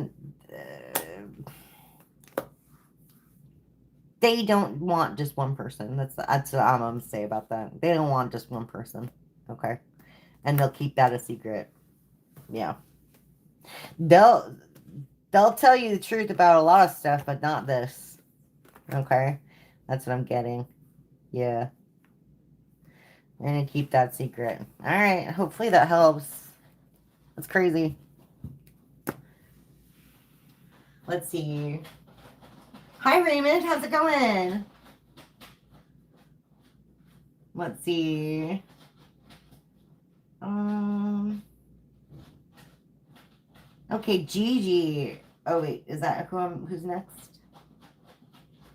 they don't want just one person. That's what I'm going to say about that. They don't want just one person. Okay? And they'll keep that a secret. Yeah. They'll tell you the truth about a lot of stuff, but not this. Okay? That's what I'm getting. Yeah. I'm going to keep that secret. Alright. Hopefully that helps. That's crazy. Let's see. Hi, Raymond. How's it going? Let's see. Okay, Gigi. Oh, wait. Is that who's next?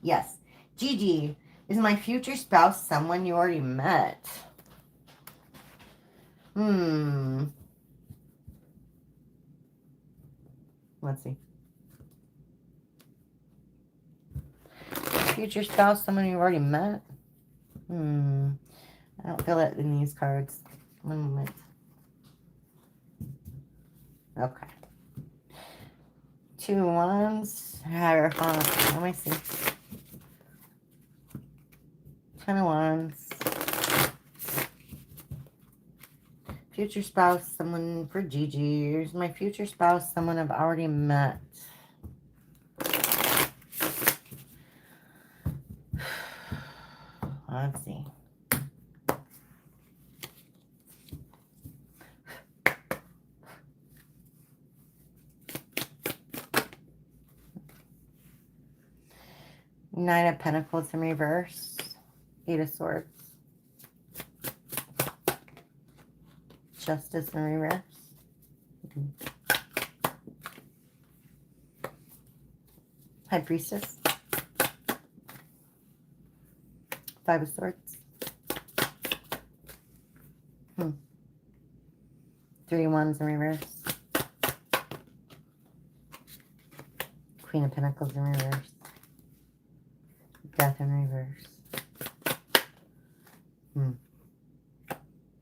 Yes. Gigi. Is my future spouse someone you already met? Let's see. Future spouse, someone you've already met? I don't feel it in these cards. One moment. Okay. 2 wands. Hierophant. Let me see. 10 of wands. Future spouse, someone for Gigi. Here's my future spouse, someone I've already met. Let's see. Nine of Pentacles in reverse. 8 of Swords. Justice in reverse. High Priestess. 5 of Swords. 3 wands in reverse. Queen of Pentacles in reverse. Death in reverse.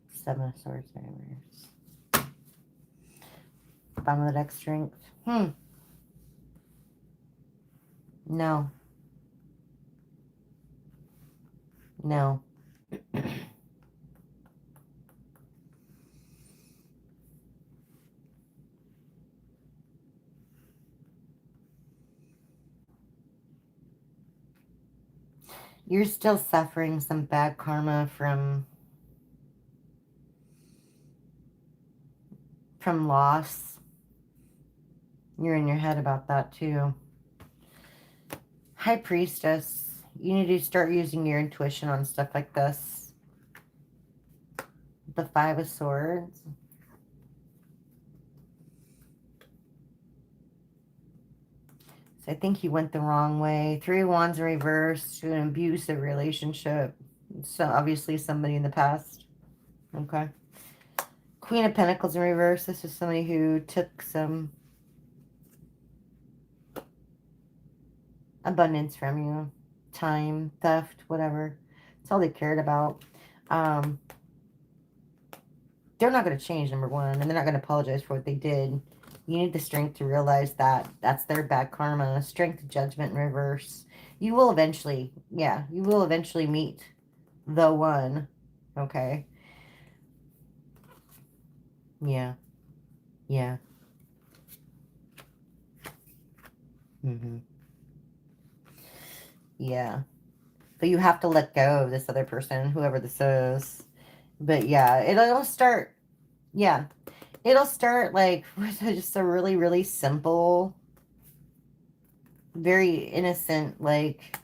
7 of Swords in reverse. Bottom of the deck, Strength. No. No. You're still suffering some bad karma from loss. You're in your head about that too. High Priestess. You need to start using your intuition on stuff like this. The 5 of Swords. So I think you went the wrong way. 3 of Wands in reverse to an abusive relationship. So obviously somebody in the past. Okay. Queen of Pentacles in reverse. This is somebody who took some abundance from you. Time, theft, whatever. That's all they cared about. They're not going to change, number one, and they're not going to apologize for what they did. You need the strength to realize that that's their bad karma. Strength, judgment in reverse. You will eventually, yeah, you will eventually meet the one. Okay. Yeah. Yeah. Yeah. But you have to let go of this other person, whoever this is. But yeah, it'll start, yeah. It'll start like with just a really, really simple, very innocent, like,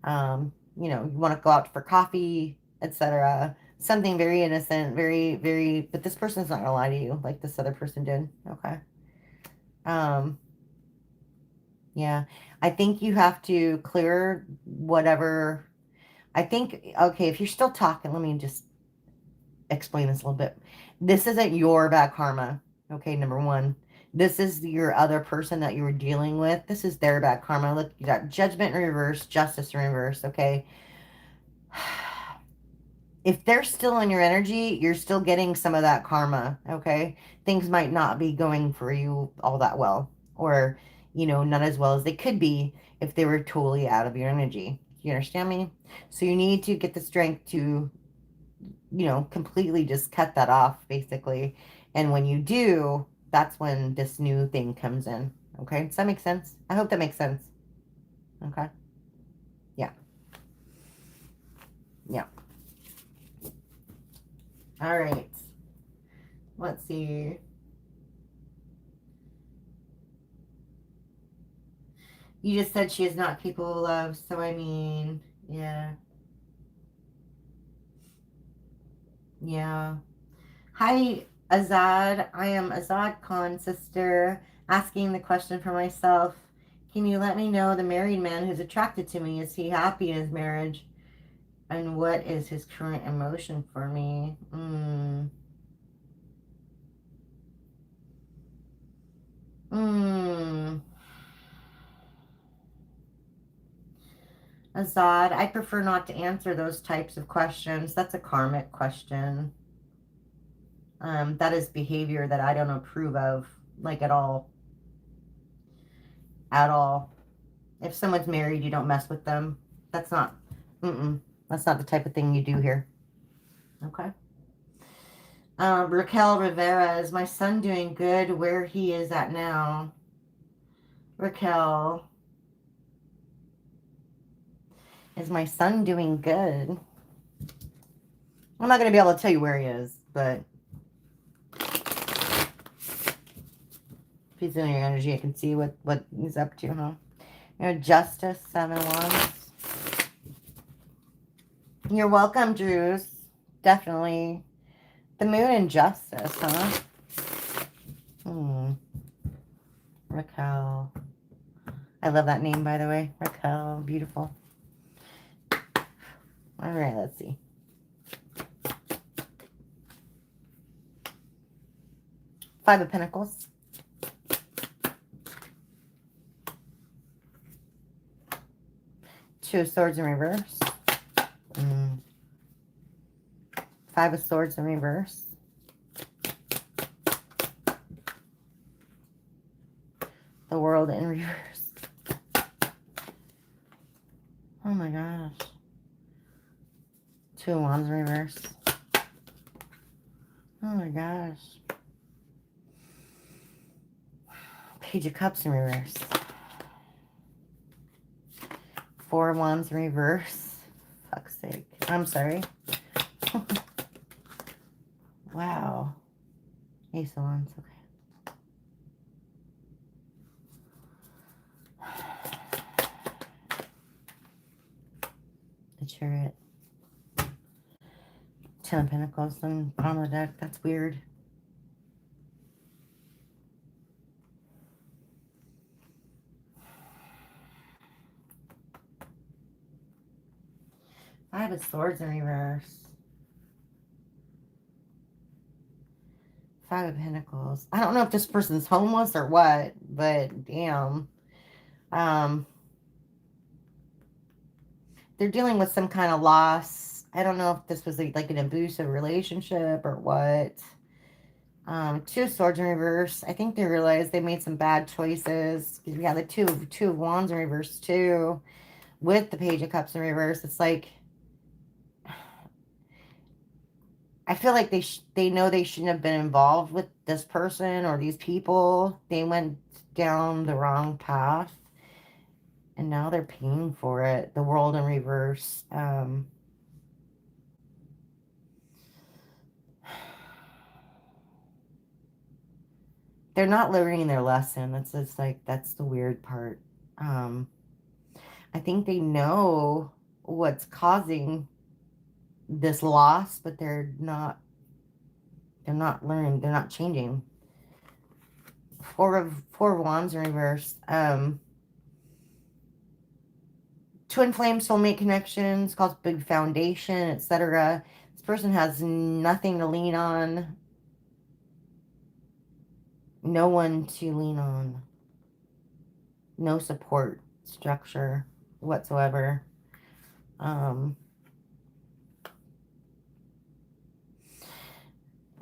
you know, you want to go out for coffee, etc. Something very innocent, very, very, but this person's not going to lie to you like this other person did. Okay. Yeah. I think you have to clear whatever I think, okay, if you're still talking, let me just explain this a little bit. This isn't your bad karma. Okay, number one. This is your other person that you were dealing with. This is their bad karma. Look, you got judgment in reverse, justice in reverse, okay? If they're still in your energy, you're still getting some of that karma, okay? Things might not be going for you all that well, or, you know, not as well as they could be if they were totally out of your energy. You understand me? So you need to get the strength to, you know, completely just cut that off, basically. And when you do, that's when this new thing comes in. Okay? Does that make sense? I hope that makes sense. Okay? Yeah. Yeah. All right. Let's see. You just said she is not capable of love, so I mean, yeah. Yeah. Hi, Azad. I am Azad Khan, sister, asking the question for myself. Can you let me know the married man who's attracted to me? Is he happy in his marriage? And what is his current emotion for me? Mm. Mm. Azad, I prefer not to answer those types of questions. That's a karmic question. That is behavior that I don't approve of, like at all. At all. If someone's married, you don't mess with them. That's not, that's not the type of thing you do here. Okay. Raquel Rivera, is my son doing good where he is at now? Raquel, is my son doing good? I'm not going to be able to tell you where he is, but if he's in your energy, I can see what he's up to, huh? You know, Justice, 7 Wands. You're welcome, Drews. Definitely. The Moon and Justice, huh? Raquel. I love that name, by the way. Raquel. Beautiful. All right, let's see. Five of Pentacles. Two of Swords in reverse. Five of Swords in reverse. The World in reverse. Oh my gosh. Two of Wands in reverse. Oh my gosh. Page of Cups in reverse. Four of Wands in reverse. Fuck's sake. I'm sorry. Wow. Ace of Wands. Okay. The Chariot. Ten of Pentacles on the bottom of the deck. That's weird. Five of Swords in reverse. Five of Pentacles. I don't know if this person's homeless or what, but damn. They're dealing with some kind of loss. I don't know if this was like an abusive relationship or what. Two of Swords in reverse. I think they realized they made some bad choices. We got the two of Wands in reverse too. With the Page of Cups in reverse. It's like, I feel like they know they shouldn't have been involved with this person or these people. They went down the wrong path. And now they're paying for it. The World in reverse. They're not learning their lesson. It's just like, that's the weird part. I think they know what's causing this loss, but they're not learning. They're not changing. Four of Wands in reverse. twin flame, soulmate connections, called big foundation, etc. This person has nothing to lean on. No one to lean on. No support structure whatsoever.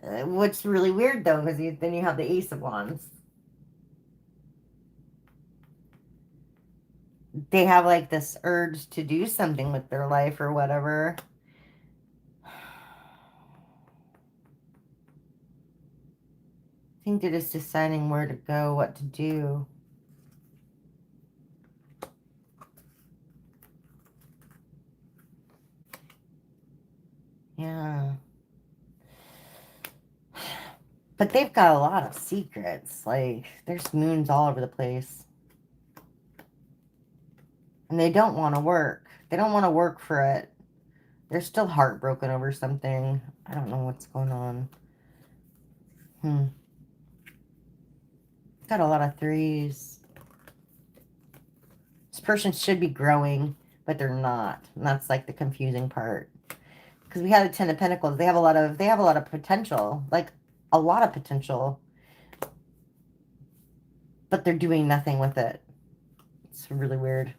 What's really weird though, because then you have the Ace of Wands. They have like this urge to do something with their life or whatever. I think they're just deciding where to go, what to do. Yeah. But they've got a lot of secrets. Like, there's moons all over the place. And they don't want to work. They don't want to work for it. They're still heartbroken over something. I don't know what's going on. Got a lot of threes. This person should be growing, but they're not. And that's like the confusing part. Because we had a Ten of Pentacles. They have a lot of potential. Like, a lot of potential. But they're doing nothing with it. It's really weird.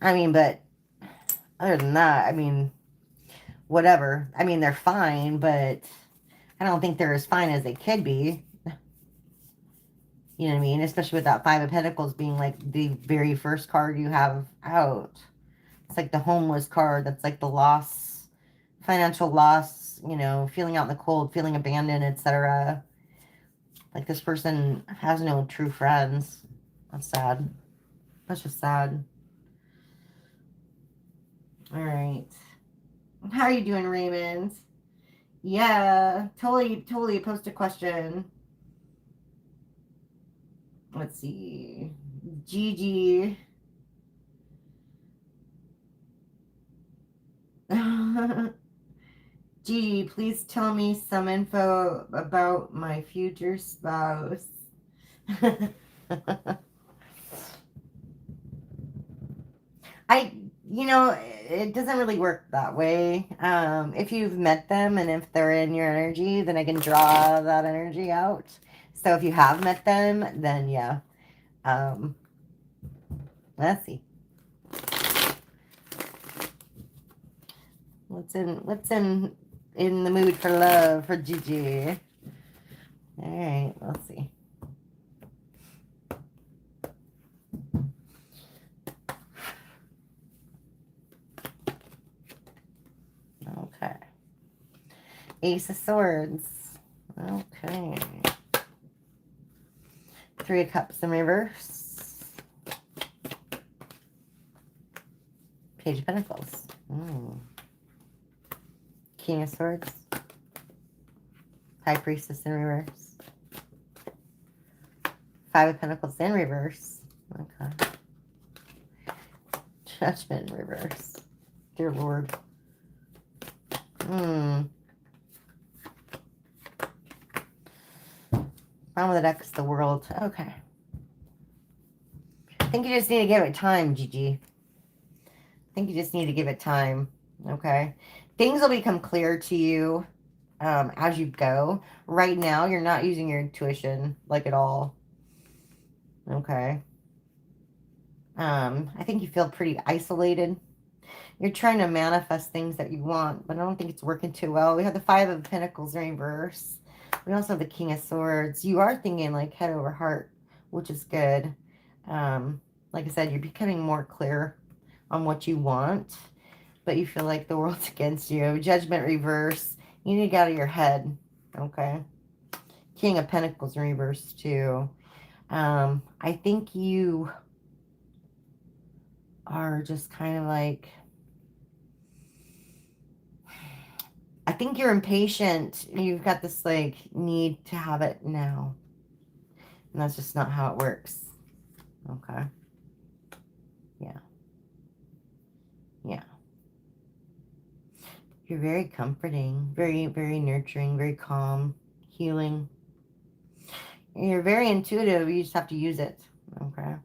I mean, but other than that, I mean, whatever. I mean, they're fine, but I don't think they're as fine as they could be. You know what I mean? Especially with that Five of Pentacles being like the very first card you have out. It's like the homeless card. That's like the loss, financial loss, you know, feeling out in the cold, feeling abandoned, etc. Like this person has no true friends. That's sad. That's just sad. All right. How are you doing, Raymond? Yeah, totally post a question. Let's see. Gigi. Gigi, please tell me some info about my future spouse. You know, it doesn't really work that way. If you've met them and if they're in your energy, then I can draw that energy out. So if you have met them, then yeah. Let's see. What's in the mood for love for Gigi? All right, let's see. Okay. Ace of Swords. Okay. Three of Cups in reverse. Page of Pentacles. King of Swords. High Priestess in reverse. Five of Pentacles in reverse. Okay. Judgment in reverse. Dear Lord. Bottom of the deck is the World. Okay. I think you just need to give it time, Gigi. I think you just need to give it time. Okay. Things will become clear to you as you go. Right now, you're not using your intuition like at all. Okay. I think you feel pretty isolated. You're trying to manifest things that you want, but I don't think it's working too well. We have the Five of Pentacles in reverse. We also have the King of Swords. You are thinking like head over heart, which is good. Like I said, you're becoming more clear on what you want, but you feel like the world's against you. Judgment reverse. You need to get out of your head. Okay. King of Pentacles in reverse too. I think you are just kind of like, I think you're impatient. You've got this like need to have it now. And that's just not how it works. Okay. Yeah. Yeah. You're very comforting, very, very nurturing, very calm, healing. And you're very intuitive. You just have to use it. Okay.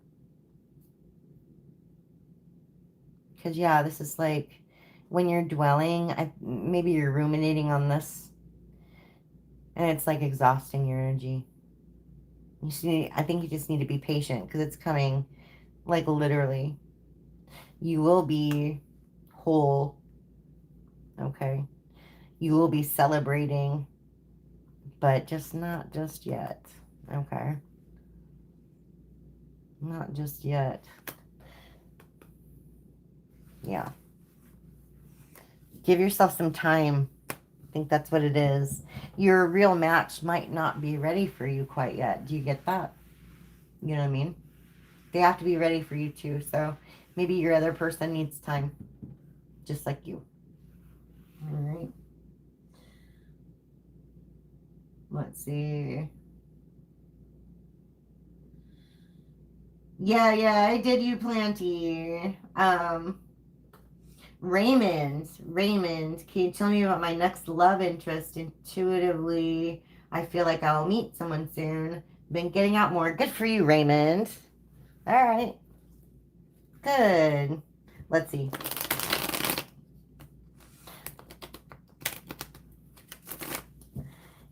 because, yeah, this is like when you're dwelling, maybe you're ruminating on this, and it's like exhausting your energy. I think you just need to be patient because it's coming, like, literally. You will be whole, okay? You will be celebrating, but just not just yet, okay? Not just yet. Yeah. Give yourself some time. I think that's what it is. Your real match might not be ready for you quite yet. Do you get that? You know what I mean? They have to be ready for you too. So maybe your other person needs time, just like you. All right. Let's see. Yeah, I did you plenty. Raymond, can you tell me about my next love interest? Intuitively, I feel like I'll meet someone soon. Been getting out more. Good for you, Raymond. All right. Good. Let's see.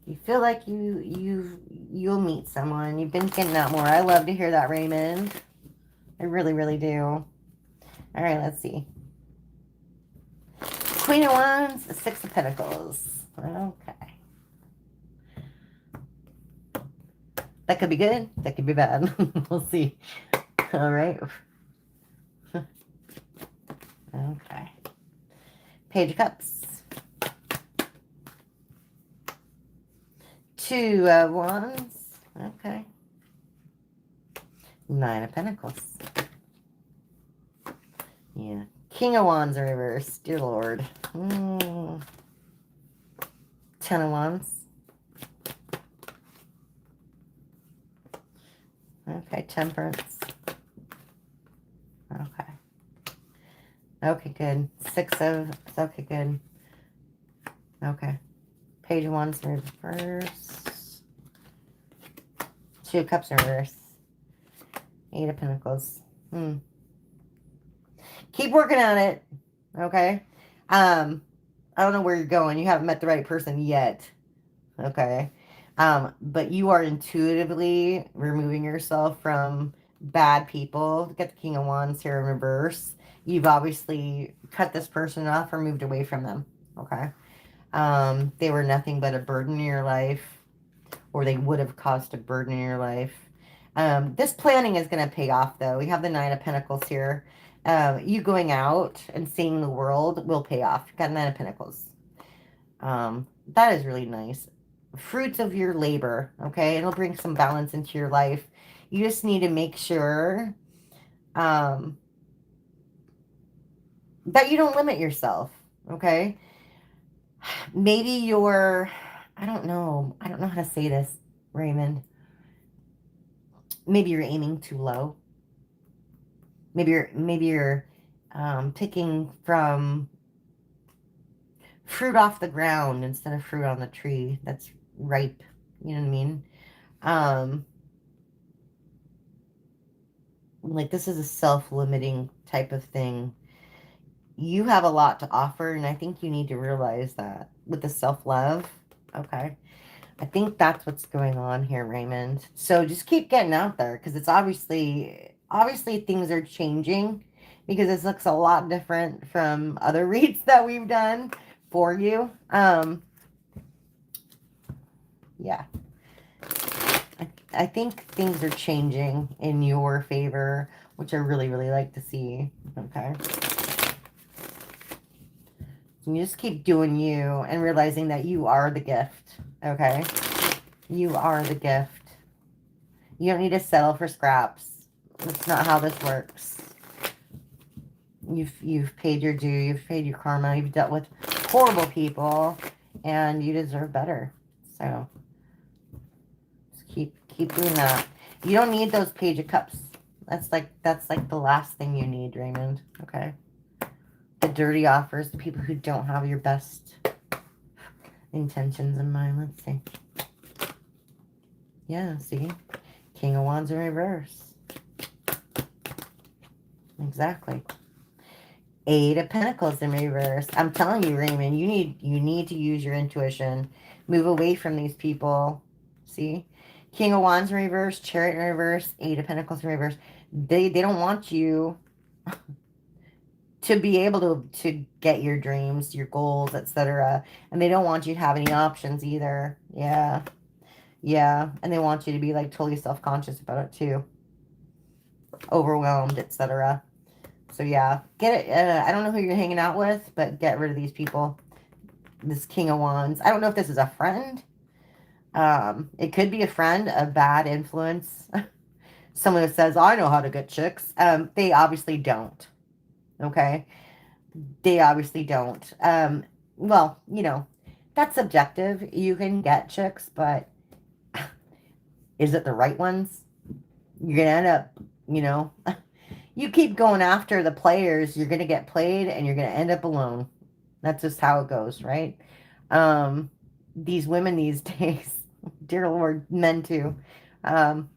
You feel like you'll meet someone. You've been getting out more. I love to hear that, Raymond. I really, really do. All right, let's see. Queen of Wands, Six of Pentacles. Okay. That could be good. That could be bad. We'll see. All right. Okay. Page of Cups. Two of Wands. Okay. Nine of Pentacles. Yeah. King of Wands in reverse. Dear Lord. Ten of Wands. Okay. Temperance. Okay. Okay, good. Okay, good. Okay. Page of Wands in reverse. Two of Cups in reverse. Eight of Pentacles. Keep working on it. Okay. I don't know where you're going. You haven't met the right person yet. Okay. But you are intuitively removing yourself from bad people. Get the King of Wands here in reverse. You've obviously cut this person off or moved away from them. Okay. They were nothing but a burden in your life, or they would have caused a burden in your life. This planning is going to pay off, though. We have the Nine of Pentacles here. You going out and seeing the world will pay off. You've got Nine of Pentacles. That is really nice. Fruits of your labor, okay? It'll bring some balance into your life. You just need to make sure that you don't limit yourself, okay? Maybe you're, I don't know how to say this, Raymond. Maybe you're aiming too low. Maybe you're picking from fruit off the ground instead of fruit on the tree that's ripe. You know what I mean? Like, this is a self-limiting type of thing. You have a lot to offer, and I think you need to realize that with the self-love. Okay. I think that's what's going on here, Raymond. So just keep getting out there, because it's obviously things are changing, because this looks a lot different from other reads that we've done for you. Yeah. I think things are changing in your favor, which I really, really like to see. Okay. You just keep doing you and realizing that you are the gift. Okay. You are the gift. You don't need to settle for scraps. That's not how this works. You've paid your due. You've paid your karma. You've dealt with horrible people, and you deserve better. So just keep doing that. You don't need those Page of Cups. That's like the last thing you need, Raymond. Okay. The dirty offers, the people who don't have your best intentions in mind. Let's see. Yeah, see? King of Wands in reverse. Exactly. Eight of Pentacles in reverse. I'm telling you, Raymond, you need to use your intuition. Move away from these people. See? King of Wands in reverse, Chariot in reverse, Eight of Pentacles in reverse. They don't want you to be able to get your dreams, your goals, etc. And they don't want you to have any options either. Yeah. Yeah. And they want you to be like totally self-conscious about it too. Overwhelmed, etc. So yeah, get it. I don't know who you're hanging out with, but get rid of these people. This King of Wands. I don't know if this is a friend. It could be a friend, a bad influence. Someone who says, I know how to get chicks. They obviously don't. Okay? They obviously don't. Well, you know, that's subjective. You can get chicks, but is it the right ones? You're going to end up, you know, you keep going after the players, you're going to get played and you're going to end up alone. That's just how it goes, right? These women these days, dear Lord, men too. Some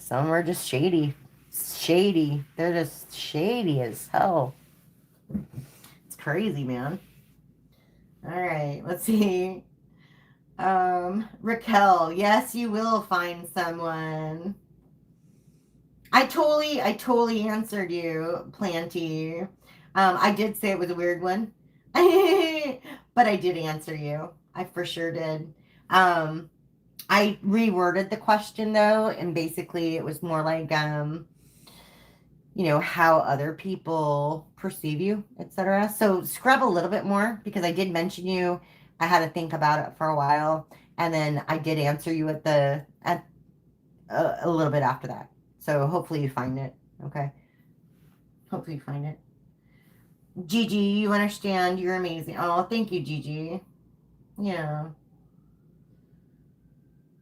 are just shady. Shady. They're just shady as hell. It's crazy, man. All right, let's see. Raquel, yes, you will find someone. I totally answered you, Planty. I did say it was a weird one. But I did answer you. I for sure did. I reworded the question though, and basically it was more like you know, how other people perceive you, etc. So scrub a little bit more because I did mention you. I had to think about it for a while, and then I did answer you at a little bit after that. So hopefully you find it. Okay. Hopefully you find it. Gigi, you understand. You're amazing. Oh, thank you, Gigi. Yeah.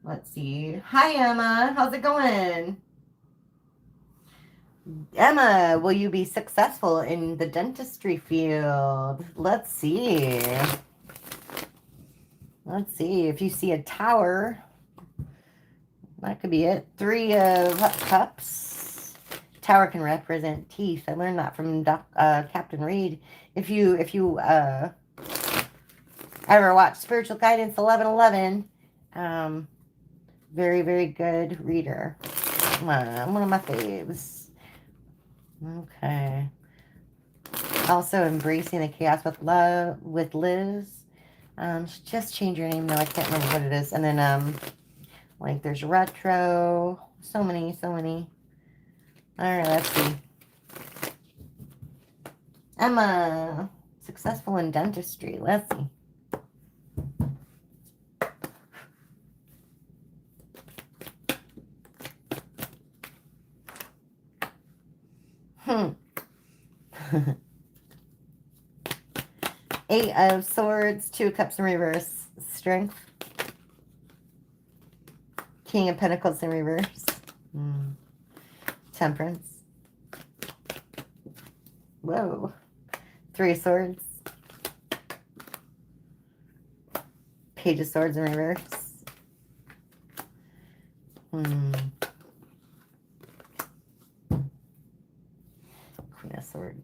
Let's see. Hi, Emma. How's it going? Emma, will you be successful in the dentistry field? Let's see. Let's see. If you see a tower, that could be it. Three of Cups. Tower can represent teeth. I learned that from Captain Reid. If you ever watch Spiritual Guidance 1111, very, very good reader. One of my faves. Okay. Also embracing the chaos with love with Liz. Just change your name. No, I can't remember what it is. And then like there's retro. So many. All right, let's see. Emma, successful in dentistry. Let's see. Eight of Swords, Two of Cups in reverse, Strength. King of Pentacles in reverse, Temperance. Whoa. Three of Swords. Page of Swords in reverse. Queen of Swords.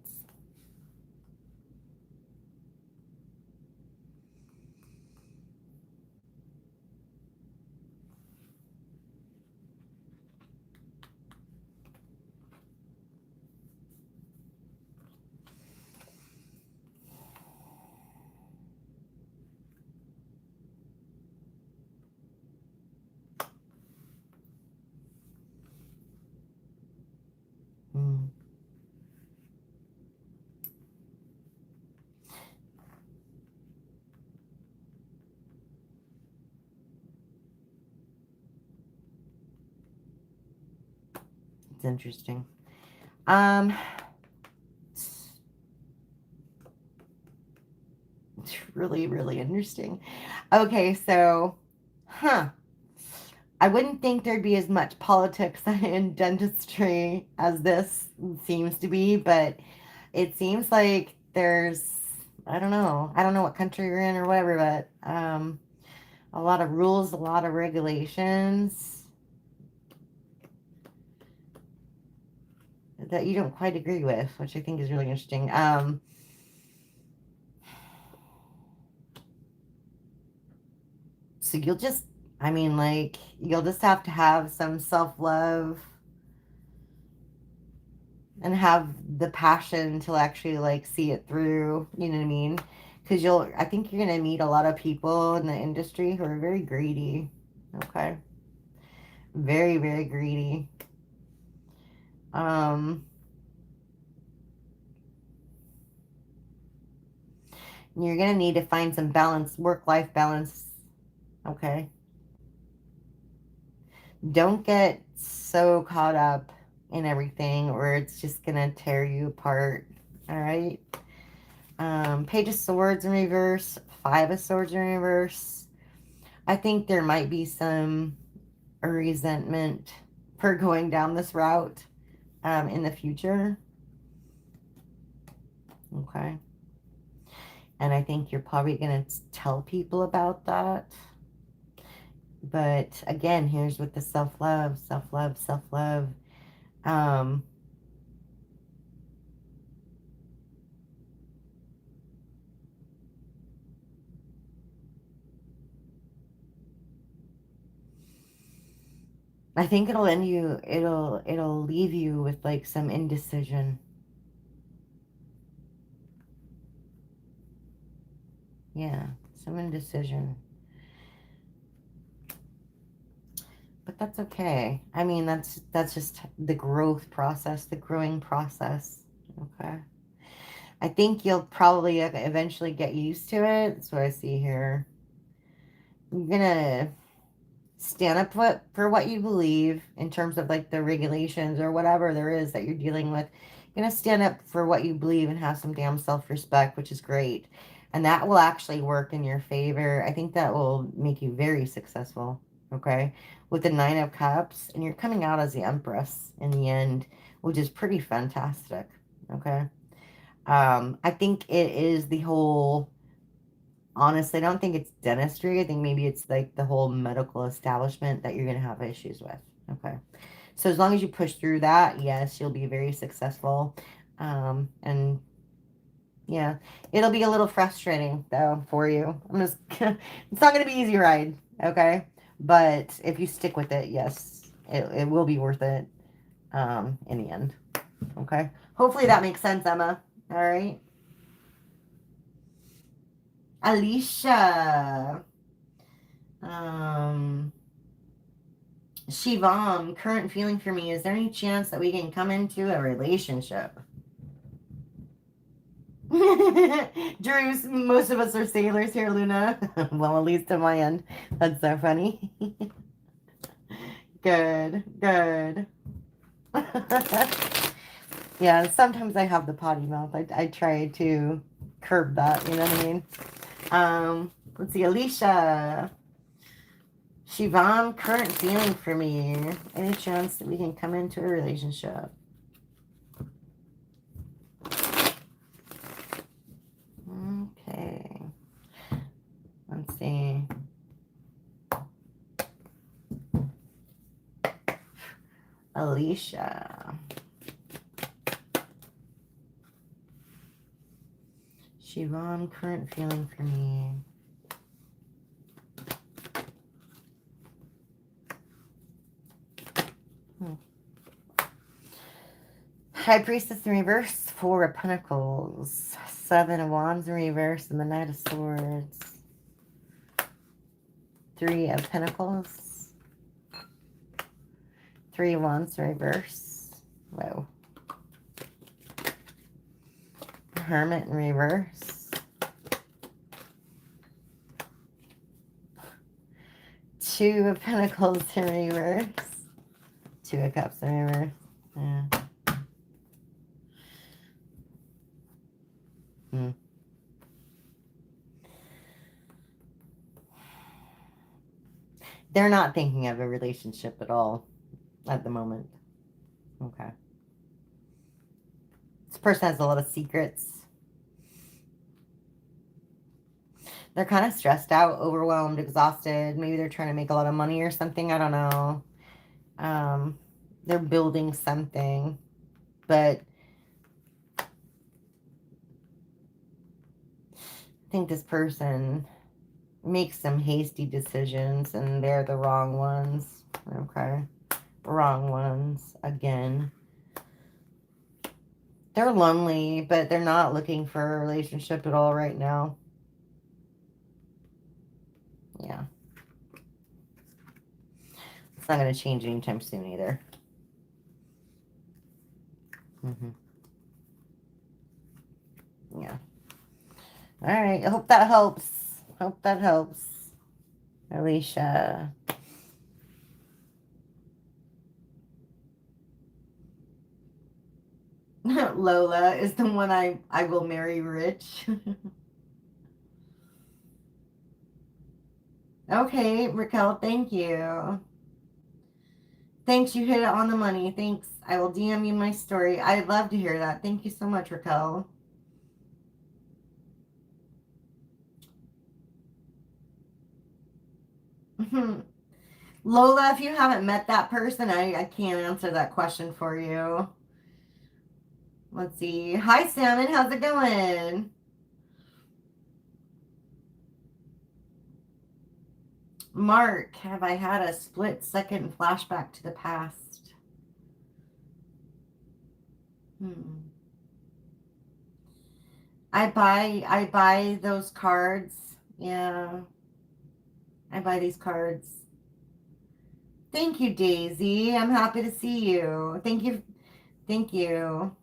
It's interesting. It's really, really interesting. Okay, so, I wouldn't think there'd be as much politics in dentistry as this seems to be, but it seems like there's, I don't know what country you're in or whatever, but a lot of rules, a lot of regulations. that you don't quite agree with, which I think is really interesting. So you'll just, I mean, like, you'll just have to have some self-love and have the passion to actually, like, see it through, you know what I mean? Because I think you're going to meet a lot of people in the industry who are very greedy, okay? Very, very greedy. You're going to need to find some balance, work-life balance, okay? Don't get so caught up in everything or it's just going to tear you apart, all right? Page of Swords in reverse, Five of Swords in reverse. I think there might be some resentment for going down this route in the future, okay? And I think you're probably going to tell people about that. But again, here's with the self-love, self-love, self-love. I think it'll leave you with like some indecision. Yeah, some indecision. But that's okay. I mean, that's just the growth process, the growing process. Okay. I think you'll probably eventually get used to it. That's what I see here. You're gonna stand up for what you believe in terms of like the regulations or whatever there is that you're dealing with. You're gonna stand up for what you believe and have some damn self-respect, which is great. And that will actually work in your favor. I think that will make you very successful, okay? With the Nine of Cups, and you're coming out as the Empress in the end, which is pretty fantastic, okay? I think it is the whole, honestly, I don't think it's dentistry. I think maybe it's like the whole medical establishment that you're going to have issues with. Okay. So as long as you push through that, yes, you'll be very successful. And yeah, it'll be a little frustrating though for you. It's not going to be easy ride. Okay. But if you stick with it, yes, it will be worth it in the end. Okay. Hopefully that makes sense, Emma. All right. Alicia. Shivam, current feeling for me, is there any chance that we can come into a relationship? Drew, most of us are sailors here, Luna. Well, at least on my end. That's so funny. Good, good. Yeah, sometimes I have the potty mouth. I try to curb that, you know what I mean? Let's see, Alicia. Shivam, current feeling for me. Any chance that we can come into a relationship? Okay. Let's see. Alicia. Shivam, current feeling for me. High Priestess in reverse, Four of Pentacles, Seven of Wands in reverse, and the Knight of Swords. Three of Pentacles, Three of Wands in reverse. Whoa. Hermit in reverse. Two of Pentacles in reverse. Two of Cups in reverse. Yeah. They're not thinking of a relationship at all at the moment. Okay. This person has a lot of secrets. They're kind of stressed out, overwhelmed, exhausted. Maybe they're trying to make a lot of money or something. I don't know. They're building something. but I think this person makes some hasty decisions and they're the wrong ones. Okay. Wrong ones again. They're lonely, but they're not looking for a relationship at all right now. Yeah. It's not going to change anytime soon either. Yeah. All right. I hope that helps. Hope that helps. Alicia. Lola is the one I will marry rich. Okay, Raquel, thank you. Thanks, you hit it on the money. Thanks. I will DM you my story. I'd love to hear that. Thank you so much, Raquel. Lola, if you haven't met that person, I can't answer that question for you. Let's see. Hi, Salmon. How's it going? Mark, have I had a split-second flashback to the past? I buy those cards. Yeah. I buy these cards. Thank you, Daisy. I'm happy to see you. Thank you. Thank you.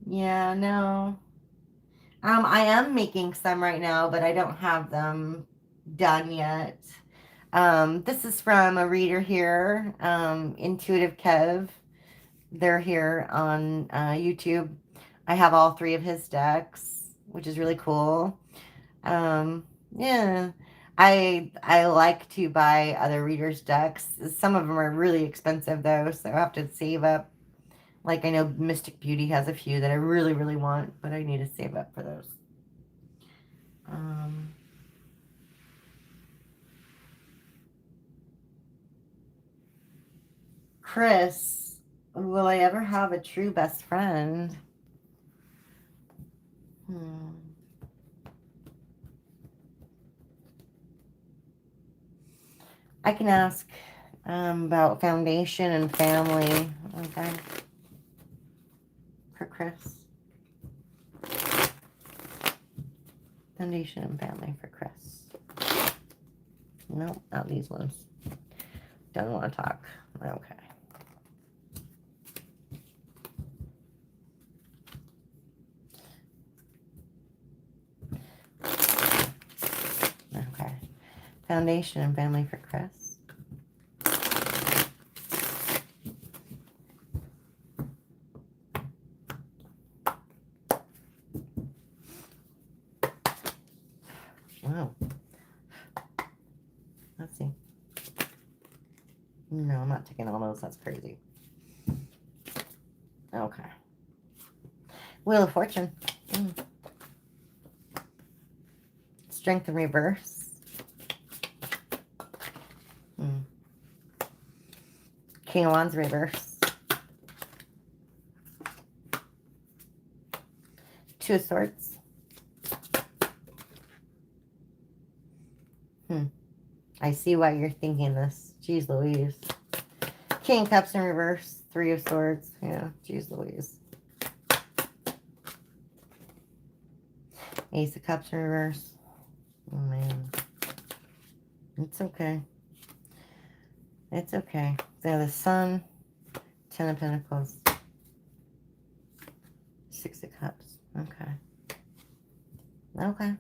Yeah, no. I am making some right now, but I don't have them done yet. This is from a reader here, Intuitive Kev. They're here on YouTube. I have all 3 of his decks, which is really cool. Yeah. I like to buy other readers' decks. Some of them are really expensive though, so I have to save up. Like I know Mystic Beauty has a few that I really, really want, but I need to save up for those. Chris, will I ever have a true best friend? I can ask about foundation and family. Okay. For Chris. Foundation and family for Chris. Nope, not these ones. Don't want to talk. Okay. Okay. Foundation and family for Chris. Wow. Let's see. No, I'm not taking all those. That's crazy. Okay. Wheel of Fortune. Strength in reverse. King of Wands reverse. 2 of Swords. I see why you're thinking this. Jeez Louise. King of Cups in reverse. 3 of Swords. Yeah, jeez Louise. Ace of Cups in reverse. Oh, man. It's okay. It's okay. They the Sun. 10 of Pentacles. 6 of Cups. Okay. Okay.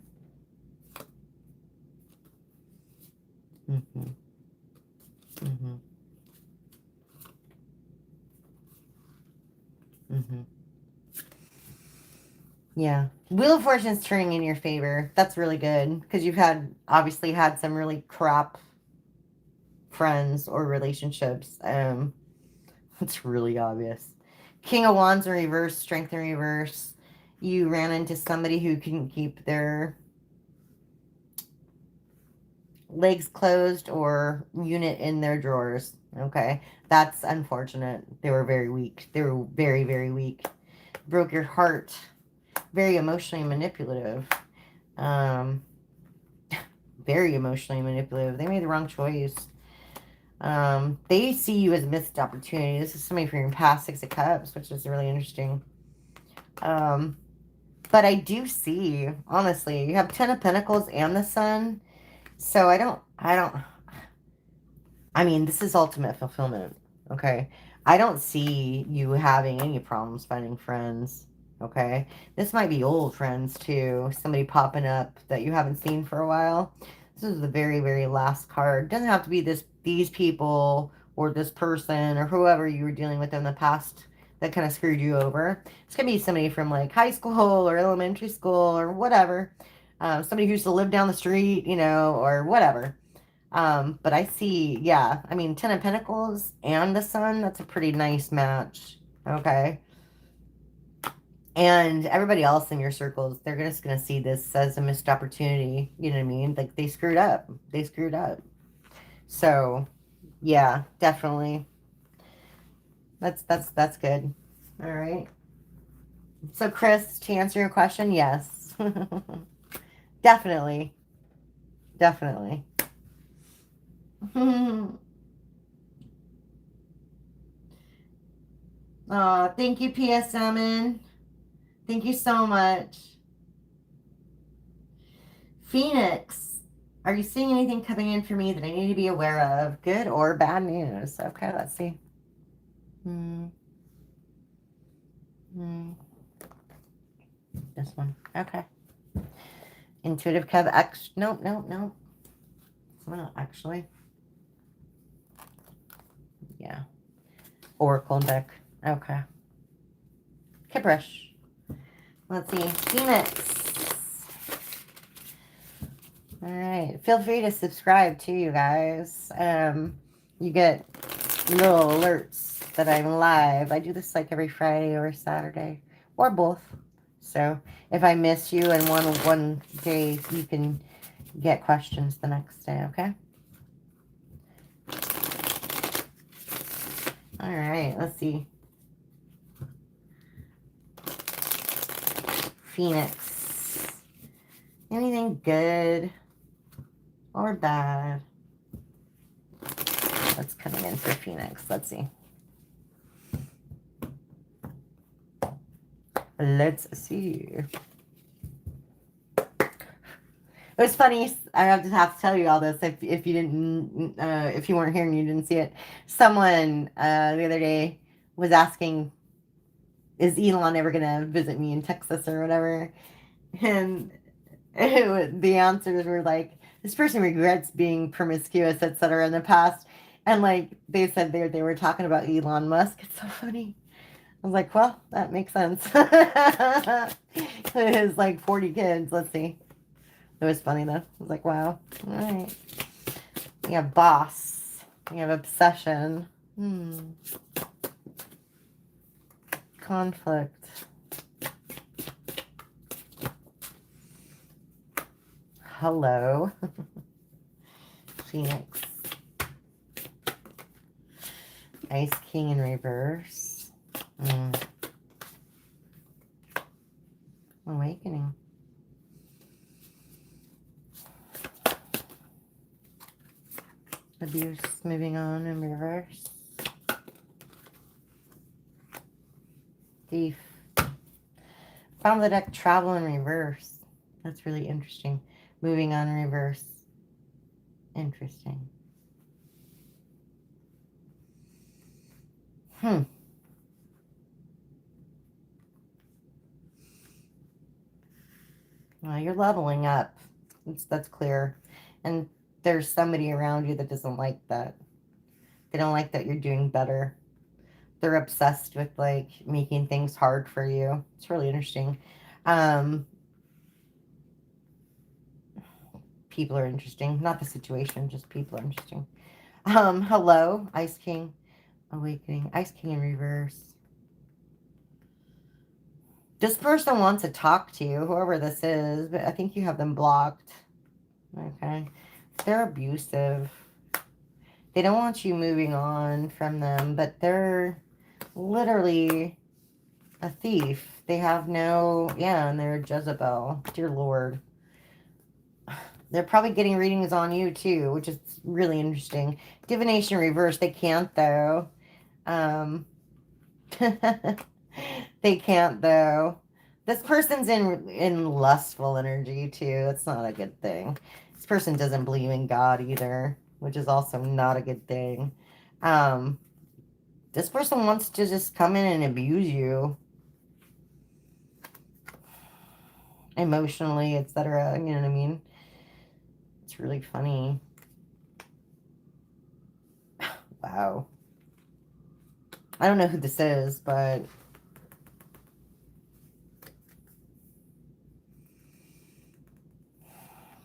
Yeah. Wheel of Fortune's turning in your favor. That's really good. Because you've obviously had some really crap friends or relationships. It's really obvious. King of Wands in reverse, Strength in reverse. You ran into somebody who couldn't keep their legs closed or unit in their drawers. Okay. That's unfortunate. They were very weak. They were very, very weak. Broke your heart. Very emotionally manipulative. Um, very emotionally manipulative. They made the wrong choice. They see you as a missed opportunity. This is somebody from your past Six of Cups, which is really interesting. But I do see, honestly, you have Ten of Pentacles and the Sun. So I mean, this is ultimate fulfillment. Okay. I don't see you having any problems finding friends. Okay. This might be old friends too. Somebody popping up that you haven't seen for a while. This is the very, very last card. Doesn't have to be these people or this person or whoever you were dealing with in the past that kind of screwed you over. It's going to be somebody from like high school or elementary school or whatever. Somebody who used to live down the street, you know, or whatever. But I see, yeah, I mean, Ten of Pentacles and the Sun, that's a pretty nice match. Okay. And everybody else in your circles, they're just going to see this as a missed opportunity. You know what I mean? Like they screwed up. They screwed up. So, yeah, definitely. That's good. All right. So, Chris, to answer your question, yes. Definitely. Definitely. Oh, thank you, P.S. Salmon. Thank you so much. Phoenix, are you seeing anything coming in for me that I need to be aware of? Good or bad news? Okay, let's see. Hmm. Hmm. This one. Okay. Intuitive Cub X. Nope, nope, nope. Well, actually. Yeah. Oracle deck. Okay. Kibrush. Let's see. Phoenix. All right. Feel free to subscribe too, you guys. You get little alerts that I'm live. I do this like every Friday or Saturday or both. So if I miss you in one day, you can get questions the next day, okay? All right, let's see. Phoenix. Anything good or bad? What's coming in for Phoenix? Let's see. Let's see. It was funny. I have to tell you all this if you didn't if you weren't here and you didn't see it. Someone the other day was asking, "Is Elon ever gonna visit me in Texas or whatever?" And the answers were like, "This person regrets being promiscuous, etc." in the past, and like they said they were talking about Elon Musk. It's so funny. I was like, "Well, that makes sense." His like 40 kids. Let's see. It was funny though. I was like, wow. All right. We have boss. We have obsession. Conflict. Hello. Phoenix. Ice King in reverse. Awakening. Abuse moving on in reverse. Thief. Bottom of the deck, travel in reverse. That's really interesting. Moving on in reverse. Interesting. Well, you're leveling up. That's clear. And there's somebody around you that doesn't like that. They don't like that you're doing better. They're obsessed with like making things hard for you. It's really interesting. People are interesting. Not the situation, just people are interesting. Hello, Ice King. Awakening. Ice King in reverse. This person wants to talk to you, whoever this is, but I think you have them blocked. Okay. They're abusive. They don't want you moving on from them, but they're literally a thief. They have no, yeah, and they're a Jezebel. Dear Lord. They're probably getting readings on you too, which is really interesting. Divination reverse, they can't though. They can't though. This person's in lustful energy too. That's not a good thing. This person doesn't believe in God either, which is also not a good thing. Um, this person wants to just come in and abuse you emotionally, etc. You know what I mean? It's really funny. Wow. I don't know who this is, but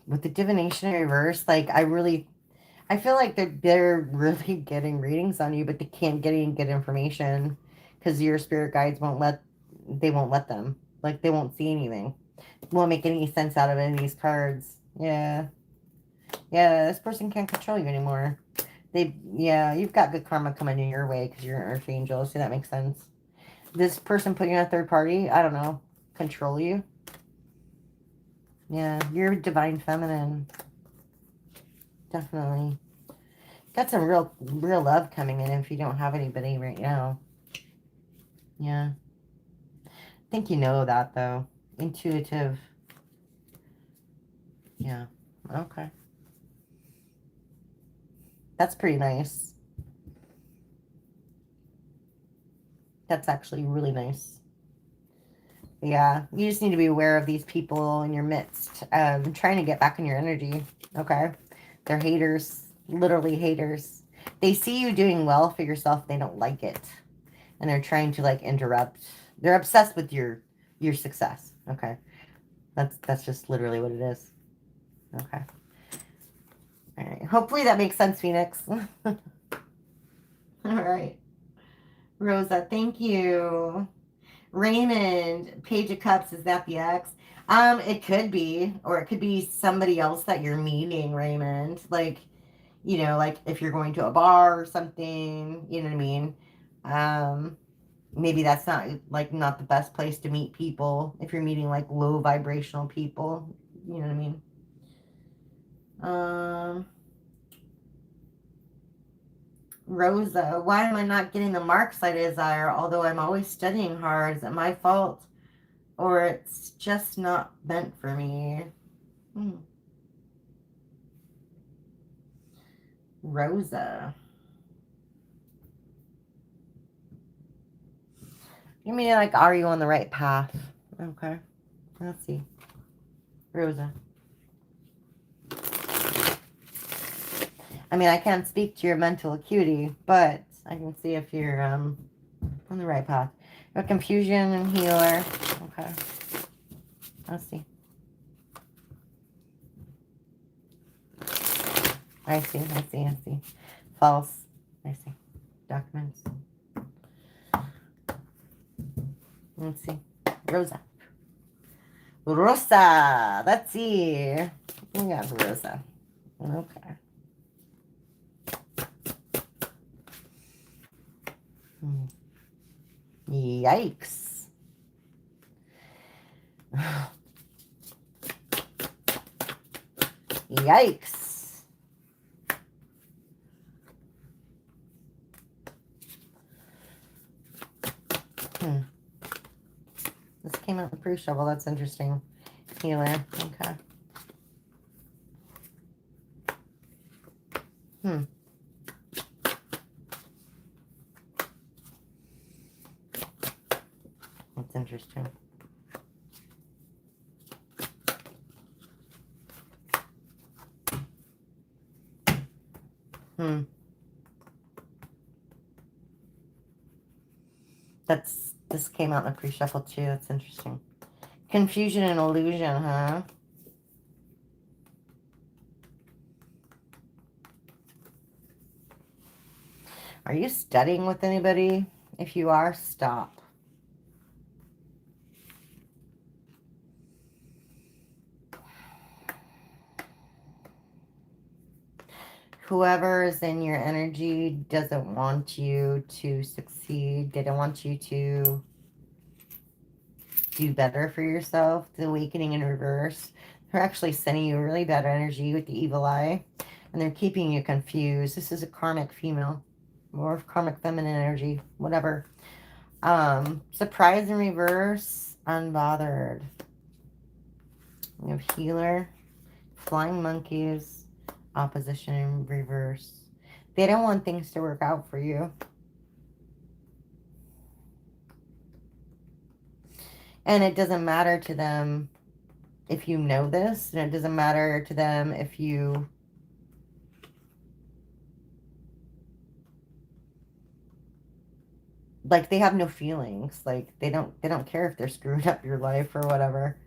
with the divination in reverse, like I feel like they're really getting readings on you, but they can't get any good information because your spirit guides won't let them. Like they won't see anything. Won't make any sense out of any of these cards. Yeah. Yeah, this person can't control you anymore. Yeah, you've got good karma coming in your way because you're an archangel, so that makes sense. This person put you in a third party, I don't know, control you. Yeah, you're divine feminine. Definitely. Got some real love coming in if you don't have anybody right now. Yeah. I think you know that, though. Intuitive. Yeah. Okay. That's pretty nice. That's actually really nice. Yeah. You just need to be aware of these people in your midst. Trying to get back in your energy. Okay. They're haters. Literally haters. They see you doing well for yourself. They don't like it. And they're trying to, like, interrupt. They're obsessed with your success. Okay. That's just literally what it is. Okay. All right. Hopefully that makes sense, Phoenix. All right. Rosa, thank you. Raymond, Page of Cups, is that the ex? It could be, or it could be somebody else that you're meeting, Raymond. Like, you know, like if you're going to a bar or something, you know what I mean? Maybe that's not the best place to meet people if you're meeting like low vibrational people, you know what I mean? Rosa, why am I not getting the marks I desire, although I'm always studying hard? Is it my fault? Or it's just not meant for me? Hmm. Rosa. You mean like, are you on the right path? Okay. Let's see. Rosa. I mean, I can't speak to your mental acuity, but I can see if you're on the right path. A confusion and healer. Okay. Let's see. I see. False. I see. Documents. Let's see. Rosa. Rosa. Let's see. We got Rosa. Okay. Yikes. Yikes. This came out in the pre-shovel. That's interesting. Healer. Okay. That's interesting. This came out in the pre-shuffle too. That's interesting. Confusion and illusion, huh? Are you studying with anybody? If you are, stop. Whoever is in your energy doesn't want you to succeed. They don't want you to do better for yourself. The awakening in reverse. They're actually sending you really bad energy with the evil eye. And they're keeping you confused. This is a karmic female. Or karmic feminine energy. Whatever. Surprise in reverse. Unbothered. We have healer. Flying monkeys. Opposition in reverse. They don't want things to work out for you. And it doesn't matter to them if you know this. And it doesn't matter to them if you... Like, they have no feelings. Like, they don't care if they're screwing up your life or whatever.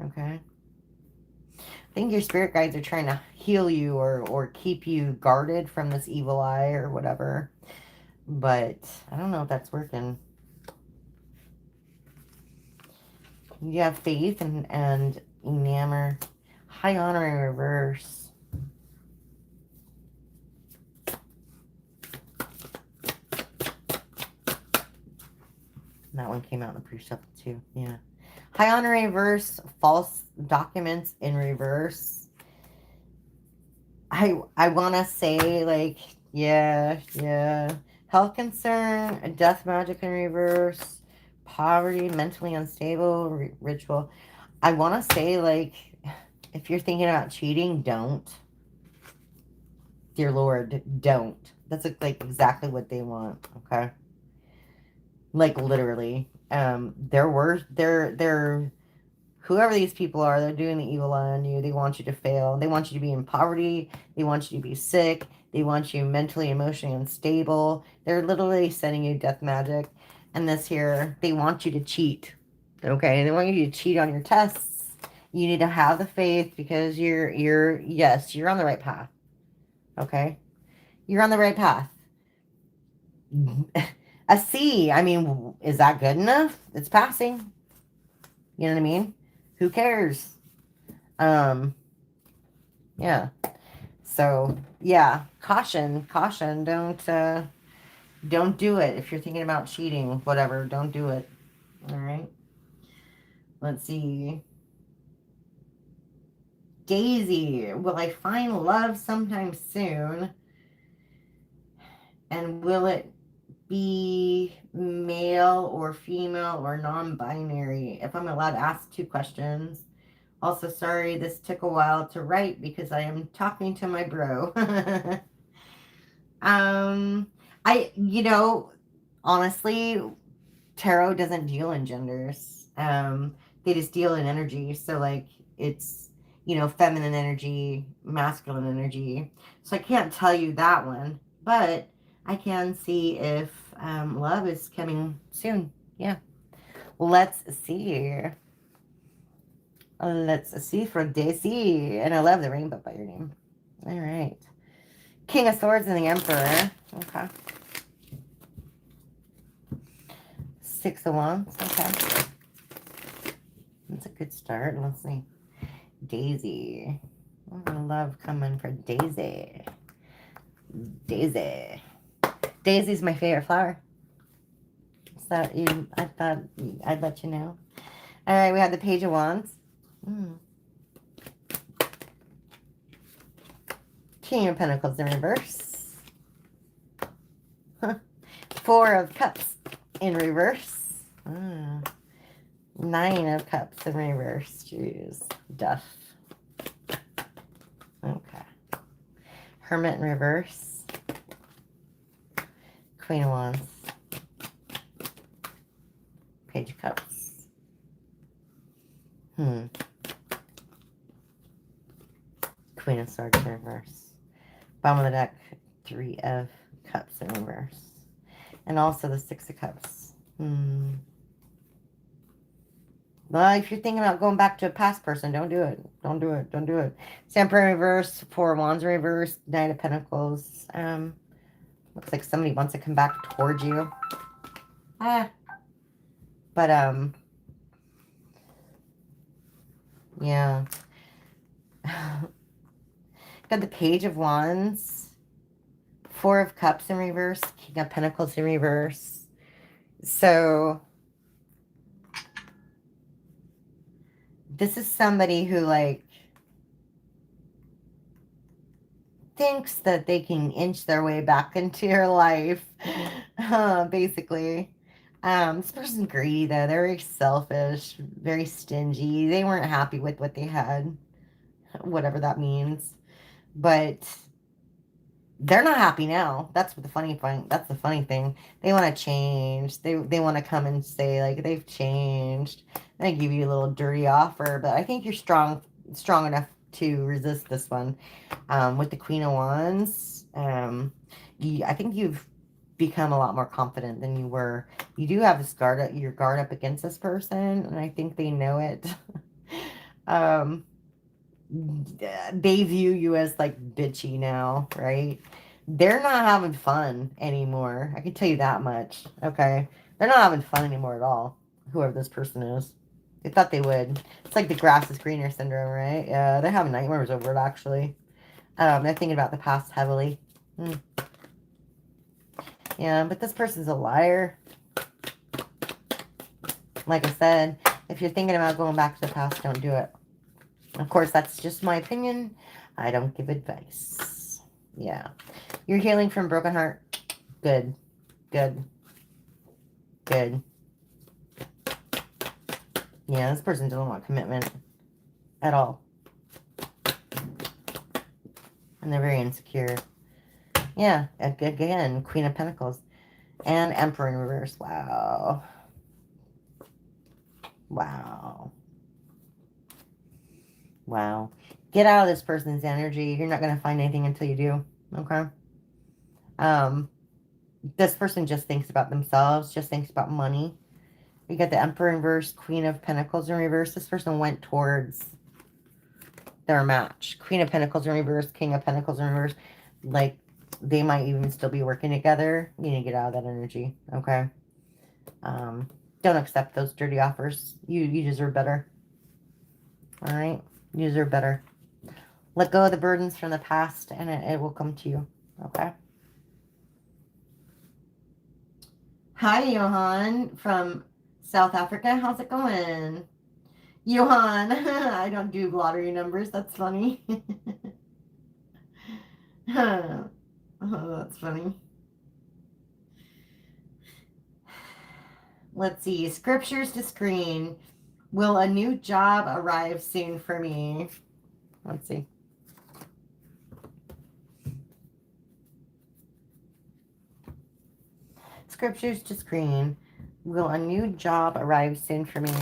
Okay? I think your spirit guides are trying to heal you or keep you guarded from this evil eye or whatever. But I don't know if that's working. You have faith and enamor. High honor in reverse. That one came out in the pre-shuffle too. Yeah. High honor in reverse. False documents in reverse. I want to say, like, yeah. Health concern. Death magic in reverse. Poverty. Mentally unstable. Ritual. I want to say, like, if you're thinking about cheating, don't. Dear Lord, don't. That's like exactly what they want, okay? Like, literally. Whoever these people are, they're doing the evil eye on you. They want you to fail. They want you to be in poverty. They want you to be sick. They want you mentally, emotionally unstable. They're literally sending you death magic. And this here, they want you to cheat. Okay? They want you to cheat on your tests. You need to have the faith because yes, you're on the right path. Okay? You're on the right path. A C, I mean, is that good enough? It's passing. You know what I mean? Who cares? Yeah. So, yeah, caution, don't do it. If you're thinking about cheating, whatever, don't do it. All right. Let's see. Daisy, will I find love sometime soon? And will it be male or female or non-binary? If I'm allowed to ask 2 questions. Also, sorry, this took a while to write because I am talking to my bro. Honestly, tarot doesn't deal in genders. They just deal in energy. So, like, it's, feminine energy, masculine energy. So I can't tell you that one, but I can see if love is coming soon. Yeah. Let's see. Let's see for Daisy. And I love the rainbow by your name. All right. King of Swords and the Emperor. Okay. 6 of Wands. Okay. That's a good start. Let's see. Daisy. Love coming for Daisy. Daisy. Daisy's my favorite flower. So I thought I'd let you know. All right, we have the Page of Wands. King of Pentacles in reverse. 4 of Cups in reverse. 9 of Cups in reverse. Jeez. Duff. Okay. Hermit in reverse. Queen of Wands. Page of Cups. Queen of Swords in reverse. Bottom of the deck, 3 of Cups in reverse. And also the 6 of Cups. Well, if you're thinking about going back to a past person, don't do it. Don't do it. Don't do it. Emperor in reverse, 4 of Wands in reverse, 9 of Pentacles. Looks like somebody wants to come back towards you. But, yeah. Got the Page of Wands, Four of Cups in reverse, King of Pentacles in reverse. So this is somebody who like thinks that they can inch their way back into your life, basically. This person's greedy though. They're very selfish, very stingy. They weren't happy with what they had, whatever that means. But they're not happy now. That's the funny thing. That's the funny thing. They want to change. They want to come and say like they've changed. And I give you a little dirty offer, but I think you're strong enough to resist this one. With the Queen of Wands, I think you've become a lot more confident than you were. You do have this your guard up against this person, and I think they know it. They view you as like bitchy now, right? They're not having fun anymore. I can tell you that much. Okay. They're not having fun anymore at all. Whoever this person is. They thought they would. It's like the grass is greener syndrome, right? Yeah, they're having nightmares over it actually. They're thinking about the past heavily. Yeah, but this person's a liar. Like I said, if you're thinking about going back to the past, don't do it. Of course, that's just my opinion. I don't give advice. Yeah. You're healing from broken heart. Good. Good. Good. Yeah, this person doesn't want commitment at all. And they're very insecure. Yeah, again, Queen of Pentacles. And Emperor in reverse. Wow. Wow. Wow. Get out of this person's energy. You're not going to find anything until you do. Okay? This person just thinks about themselves, just thinks about money. You got the Emperor in reverse, Queen of Pentacles in reverse. This person went towards their match. Queen of Pentacles in reverse, King of Pentacles in reverse. Like, they might even still be working together. You need to get out of that energy, okay? Don't accept those dirty offers. You deserve better. All right? You deserve better. Let go of the burdens from the past, and it will come to you, okay? Hi, Johan from South Africa. How's it going? Johan, I don't do lottery numbers. That's funny. Oh, that's funny. Let's see. Scriptures to screen. Will a new job arrive soon for me? Let's see. Scriptures to screen. Will a new job arrive soon for me?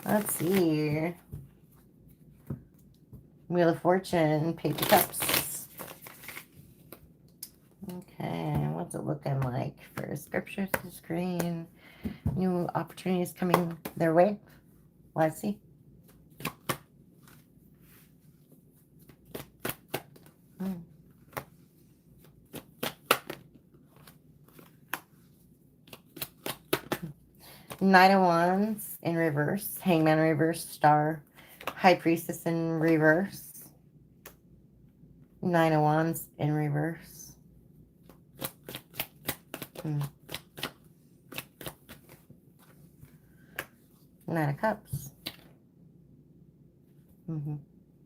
Let's see. Wheel of Fortune, Page of Cups. Okay, what's it looking like for scriptures to screen? New opportunities coming their way. Let's see. Knight of Wands in reverse, Hangman in reverse, Star, High Priestess in reverse, Nine of Wands in reverse. Nine of Cups.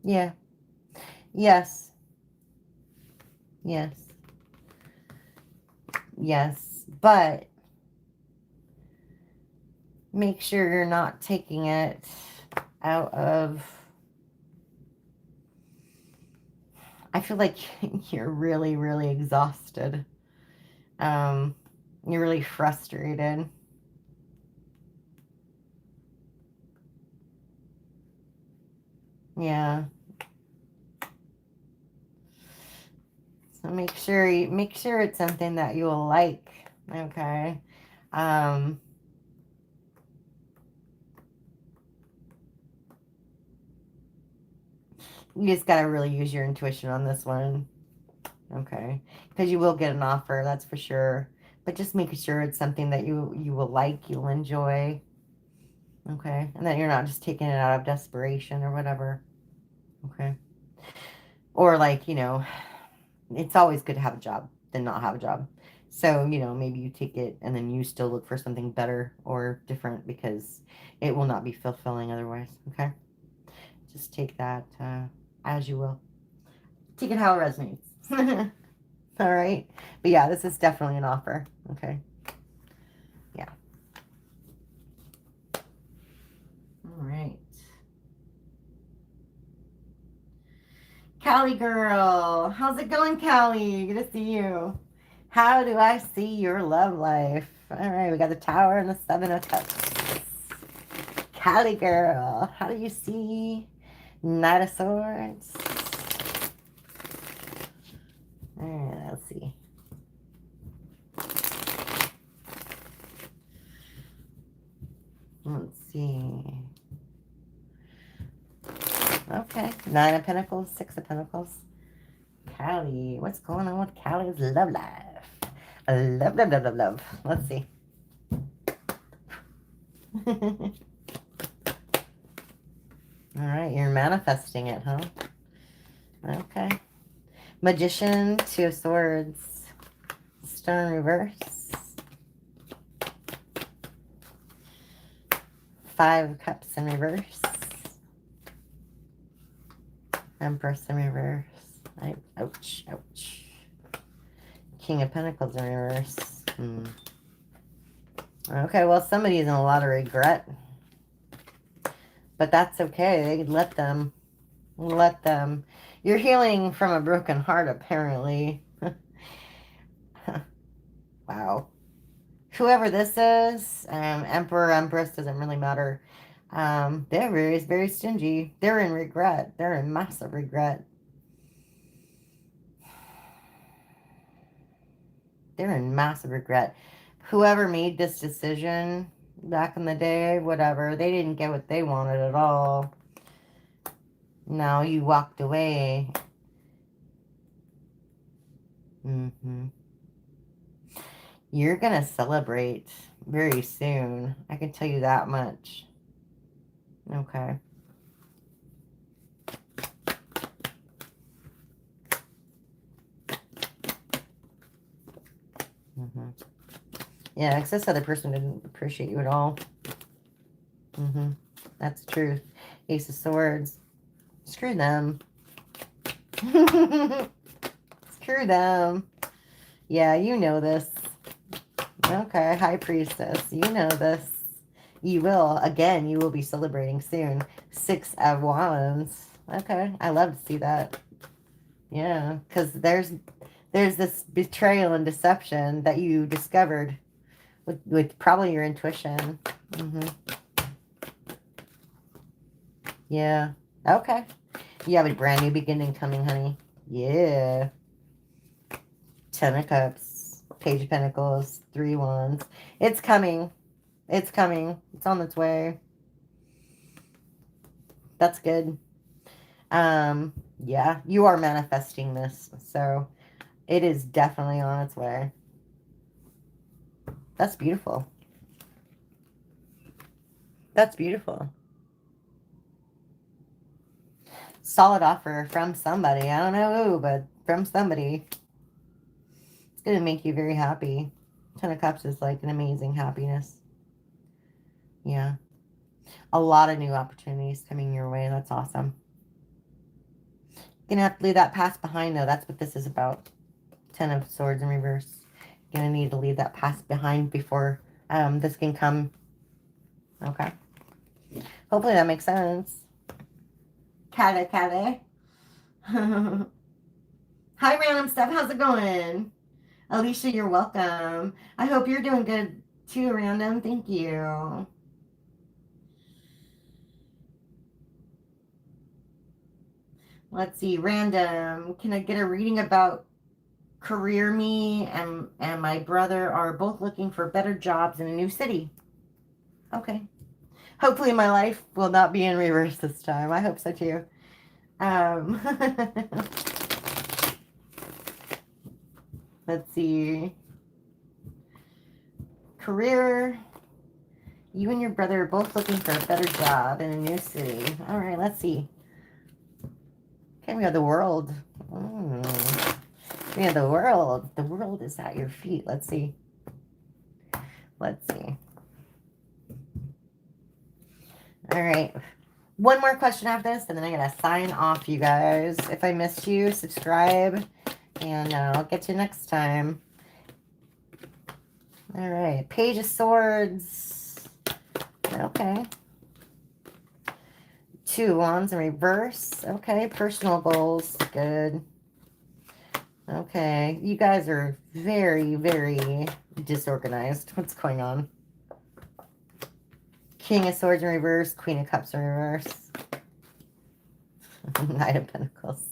Yeah. Yes. Yes. Yes. But make sure you're not taking it out of... I feel like you're really, really exhausted. You're really frustrated. Yeah. So make sure it's something that you will like. Okay. You just got to really use your intuition on this one. Okay. Because you will get an offer, that's for sure. But just making sure it's something that you will like, you'll enjoy. Okay. And that you're not just taking it out of desperation or whatever. Okay. Or like, you know, it's always good to have a job than not have a job. So, you know, maybe you take it and then you still look for something better or different because it will not be fulfilling otherwise. Okay. Just take that as you will. Take it how it resonates. All right. But yeah, this is definitely an offer. Okay. Yeah. All right. Callie girl. How's it going, Callie? Good to see you. How do I see your love life? All right. We got the Tower and the Seven of Cups. Callie girl. How do you see Knight of Swords? All right. Let's see. Let's see. Okay. Nine of Pentacles, Six of Pentacles. Callie. What's going on with Callie's love life? Love, love, love, love, love. Let's see. All right. You're manifesting it, huh? Okay. Magician, Two of Swords. Stone reverse. Five of Cups in reverse. Empress in reverse. Ouch, ouch. King of Pentacles in reverse. Okay, well, somebody's in a lot of regret. But that's okay. Let them. Let them. You're healing from a broken heart, apparently. Wow. Whoever this is, Emperor, Empress, doesn't really matter. They're very, very stingy. They're in regret. They're in massive regret. They're in massive regret. Whoever made this decision back in the day, whatever, they didn't get what they wanted at all. Now you walked away. You're going to celebrate very soon. I can tell you that much. Okay. Yeah, because this other person didn't appreciate you at all. That's the truth. Ace of Swords. Screw them. Screw them. Yeah, you know this. Okay, High Priestess. You know this. You will. Again, you will be celebrating soon. Six of Wands. Okay, I love to see that. Yeah, because there's this betrayal and deception that you discovered with probably your intuition. Yeah. Okay. You have a brand new beginning coming, honey. Yeah. Ten of Cups. Page of Pentacles. Three Wands. It's coming. It's coming. It's on its way. That's good. Yeah, you are manifesting this. So it is definitely on its way. That's beautiful. That's beautiful. Solid offer from somebody. I don't know who, but from somebody. It's going to make you very happy. Ten of Cups is like an amazing happiness. Yeah. A lot of new opportunities coming your way. That's awesome. You're going to have to leave that past behind, though. That's what this is about. Ten of Swords in reverse. You're going to need to leave that past behind before this can come. Okay. Hopefully that makes sense. Callie. Hi, random stuff. How's it going? Alicia, you're welcome. I hope you're doing good too, random. Thank you. Let's see, random. Can I get a reading about career? Me and my brother are both looking for better jobs in a new city. Okay. Hopefully my life will not be in reverse this time. I hope so too. Let's see. Career. You and your brother are both looking for a better job in a new city. All right, let's see. Okay, we have the World. Yeah, the world. The world is at your feet. Let's see. Let's see. All right. One more question after this, and then I'm going to sign off, you guys. If I missed you, subscribe, and I'll get you next time. All right. Page of Swords. Okay. 2 Wands in reverse. Okay. Personal goals. Good. Okay. You guys are very, very disorganized. What's going on? King of Swords in reverse. Queen of Cups in reverse. Knight of Pentacles.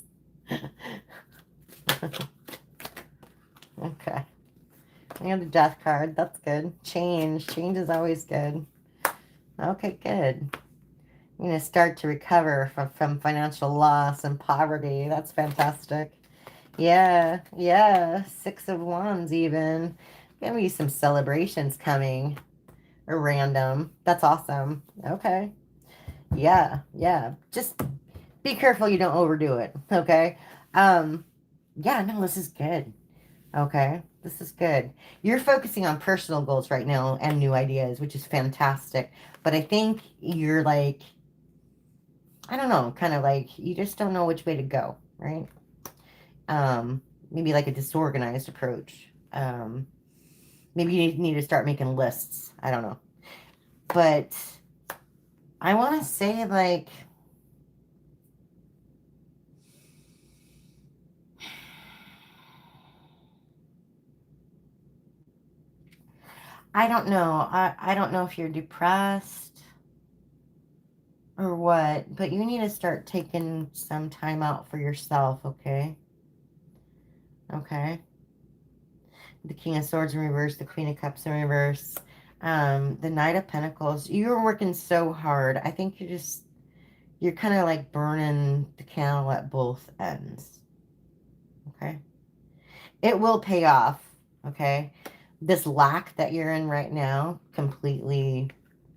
Okay. I got the Death card. That's good. Change. Change is always good. Okay, good. You're going to start to recover from financial loss and poverty. That's fantastic. Yeah, yeah. 6 of Wands even. Gonna be some celebrations coming. Or random. That's awesome. Okay. Yeah, yeah. Just be careful you don't overdo it. Okay. Yeah, no, this is good. Okay. This is good. You're focusing on personal goals right now and new ideas, which is fantastic. But I think you're like, I don't know, kind of like, you just don't know which way to go, right? Maybe like a disorganized approach. Maybe you need to start making lists. I don't know. But I want to say, like, I don't know. I don't know if you're depressed or what, but you need to start taking some time out for yourself, okay? Okay. The King of Swords in reverse, the Queen of Cups in reverse, the Knight of Pentacles. You're working so hard. I think you're kind of like burning the candle at both ends. Okay. It will pay off. Okay. This lack that you're in right now, completely,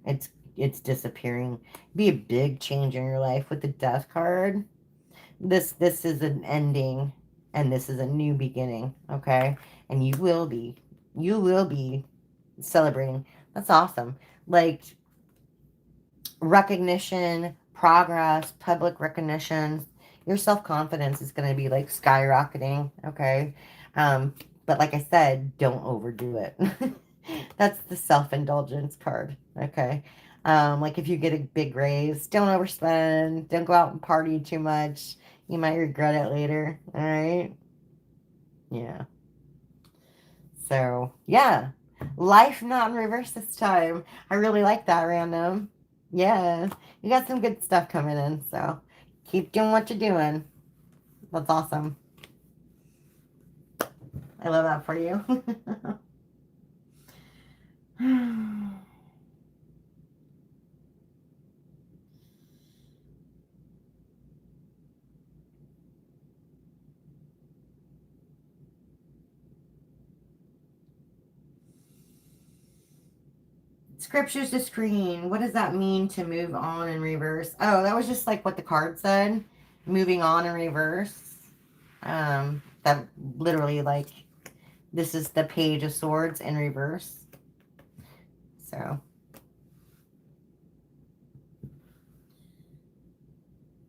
it's disappearing. Be a big change in your life with the Death card. This is an ending, and this is a new beginning. Okay. And you will be celebrating. That's awesome. Like, recognition, progress, public recognition, your self-confidence is going to be like skyrocketing. Okay. But like I said, don't overdo it. That's the self-indulgence card. Okay. Like if you get a big raise, don't overspend, don't go out and party too much. You might regret it later. All right. Yeah. So, yeah. Life not in reverse this time. I really like that, random. Yeah. You got some good stuff coming in, so keep doing what you're doing. That's awesome. I love that for you. Scriptures to screen. What does that mean to move on in reverse? Oh, that was just like what the card said. Moving on in reverse. That literally, like, this is the Page of Swords in reverse. So,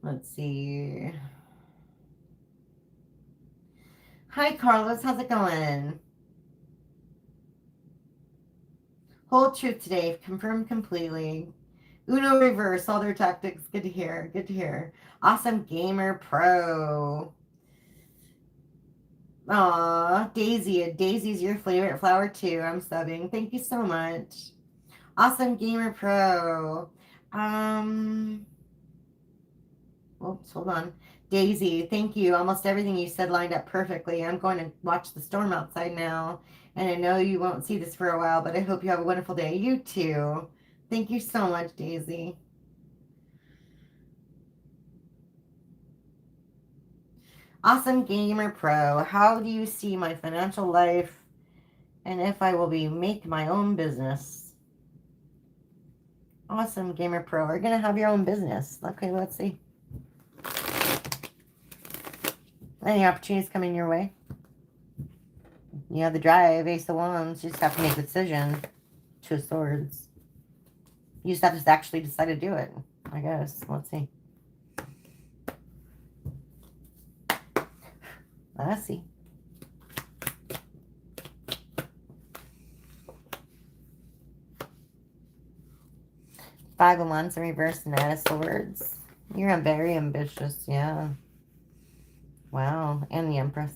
let's see. Hi, Carlos. How's it going? Whole truth today. Confirmed completely. Uno reverse. All their tactics. Good to hear. Good to hear. Awesome Gamer Pro. Aw, Daisy. Daisy's your favorite flower too. I'm subbing. Thank you so much. Awesome Gamer Pro. Oops, hold on. Daisy, thank you. Almost everything you said lined up perfectly. I'm going to watch the storm outside now. And I know you won't see this for a while, but I hope you have a wonderful day. You too. Thank you so much, Daisy. Awesome Gamer Pro. How do you see my financial life and if I will make my own business? Awesome Gamer Pro. Are you going to have your own business? Okay, let's see. Any opportunities coming your way? You have the drive, Ace of Wands. You just have to make a decision. Two of Swords. You just have to actually decide to do it, I guess. Let's see. Let's see. Five of Wands in reverse, Knight of Swords. You're very ambitious, yeah. Wow, and the Empress.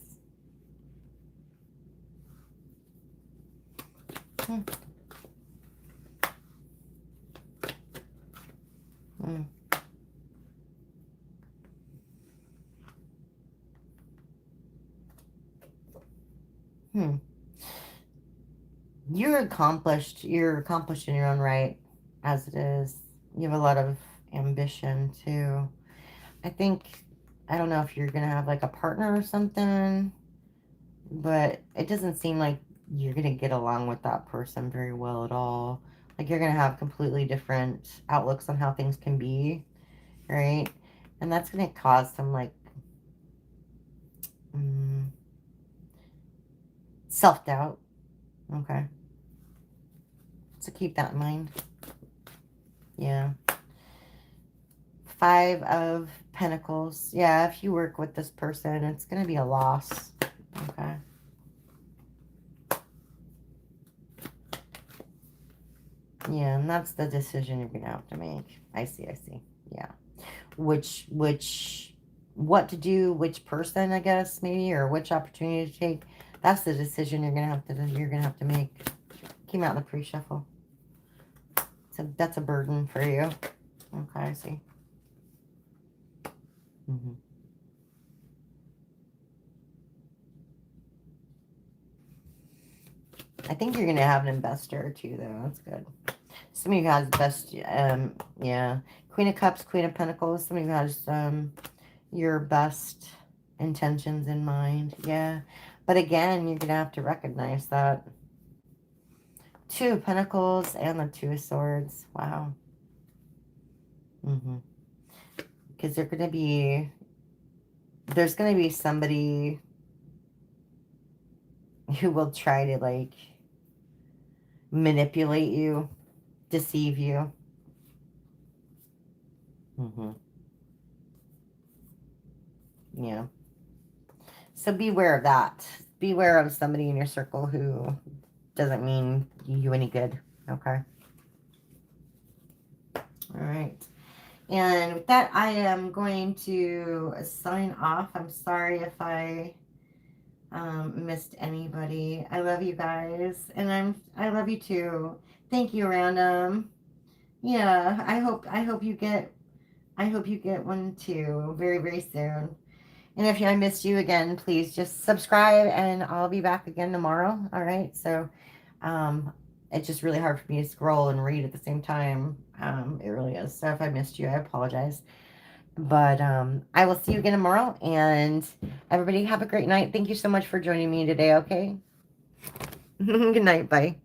Hmm. Hmm. Hmm. You're accomplished. You're accomplished in your own right, as it is. You have a lot of ambition, too. I think, I don't know if you're going to have like a partner or something, but it doesn't seem like you're going to get along with that person very well at all. Like you're going to have completely different outlooks on how things can be, right? And that's going to cause some like self-doubt. Okay. So keep that in mind. Yeah. Five of Pentacles. Yeah, if you work with this person, it's going to be a loss. Okay. Yeah, and that's the decision you're going to have to make. I see. Yeah. What to do, which person, I guess, maybe, or which opportunity to take. That's the decision you're going to have to make. Came out in the pre-shuffle. So that's a burden for you. Okay, I see. I think you're going to have an investor too, though. That's good. Some of you has best, yeah. Queen of Cups, Queen of Pentacles. Some of you has your best intentions in mind. Yeah. But again, you're going to have to recognize that. Two of Pentacles and the Two of Swords. Wow. Because there's going to be somebody who will try to like manipulate you, deceive you. Yeah. So beware of that. Beware of somebody in your circle who doesn't mean you any good. Okay. All right. And with that, I am going to sign off. I'm sorry if I missed anybody. I love you guys, and I love you too. Thank you, Random. Yeah, I hope you get one too very, very soon. And if I missed you again, please just subscribe and I'll be back again tomorrow. All right. So it's just really hard for me to scroll and read at the same time. It really is. So if I missed you, I apologize. But I will see you again tomorrow. And everybody have a great night. Thank you so much for joining me today. Okay. Good night. Bye.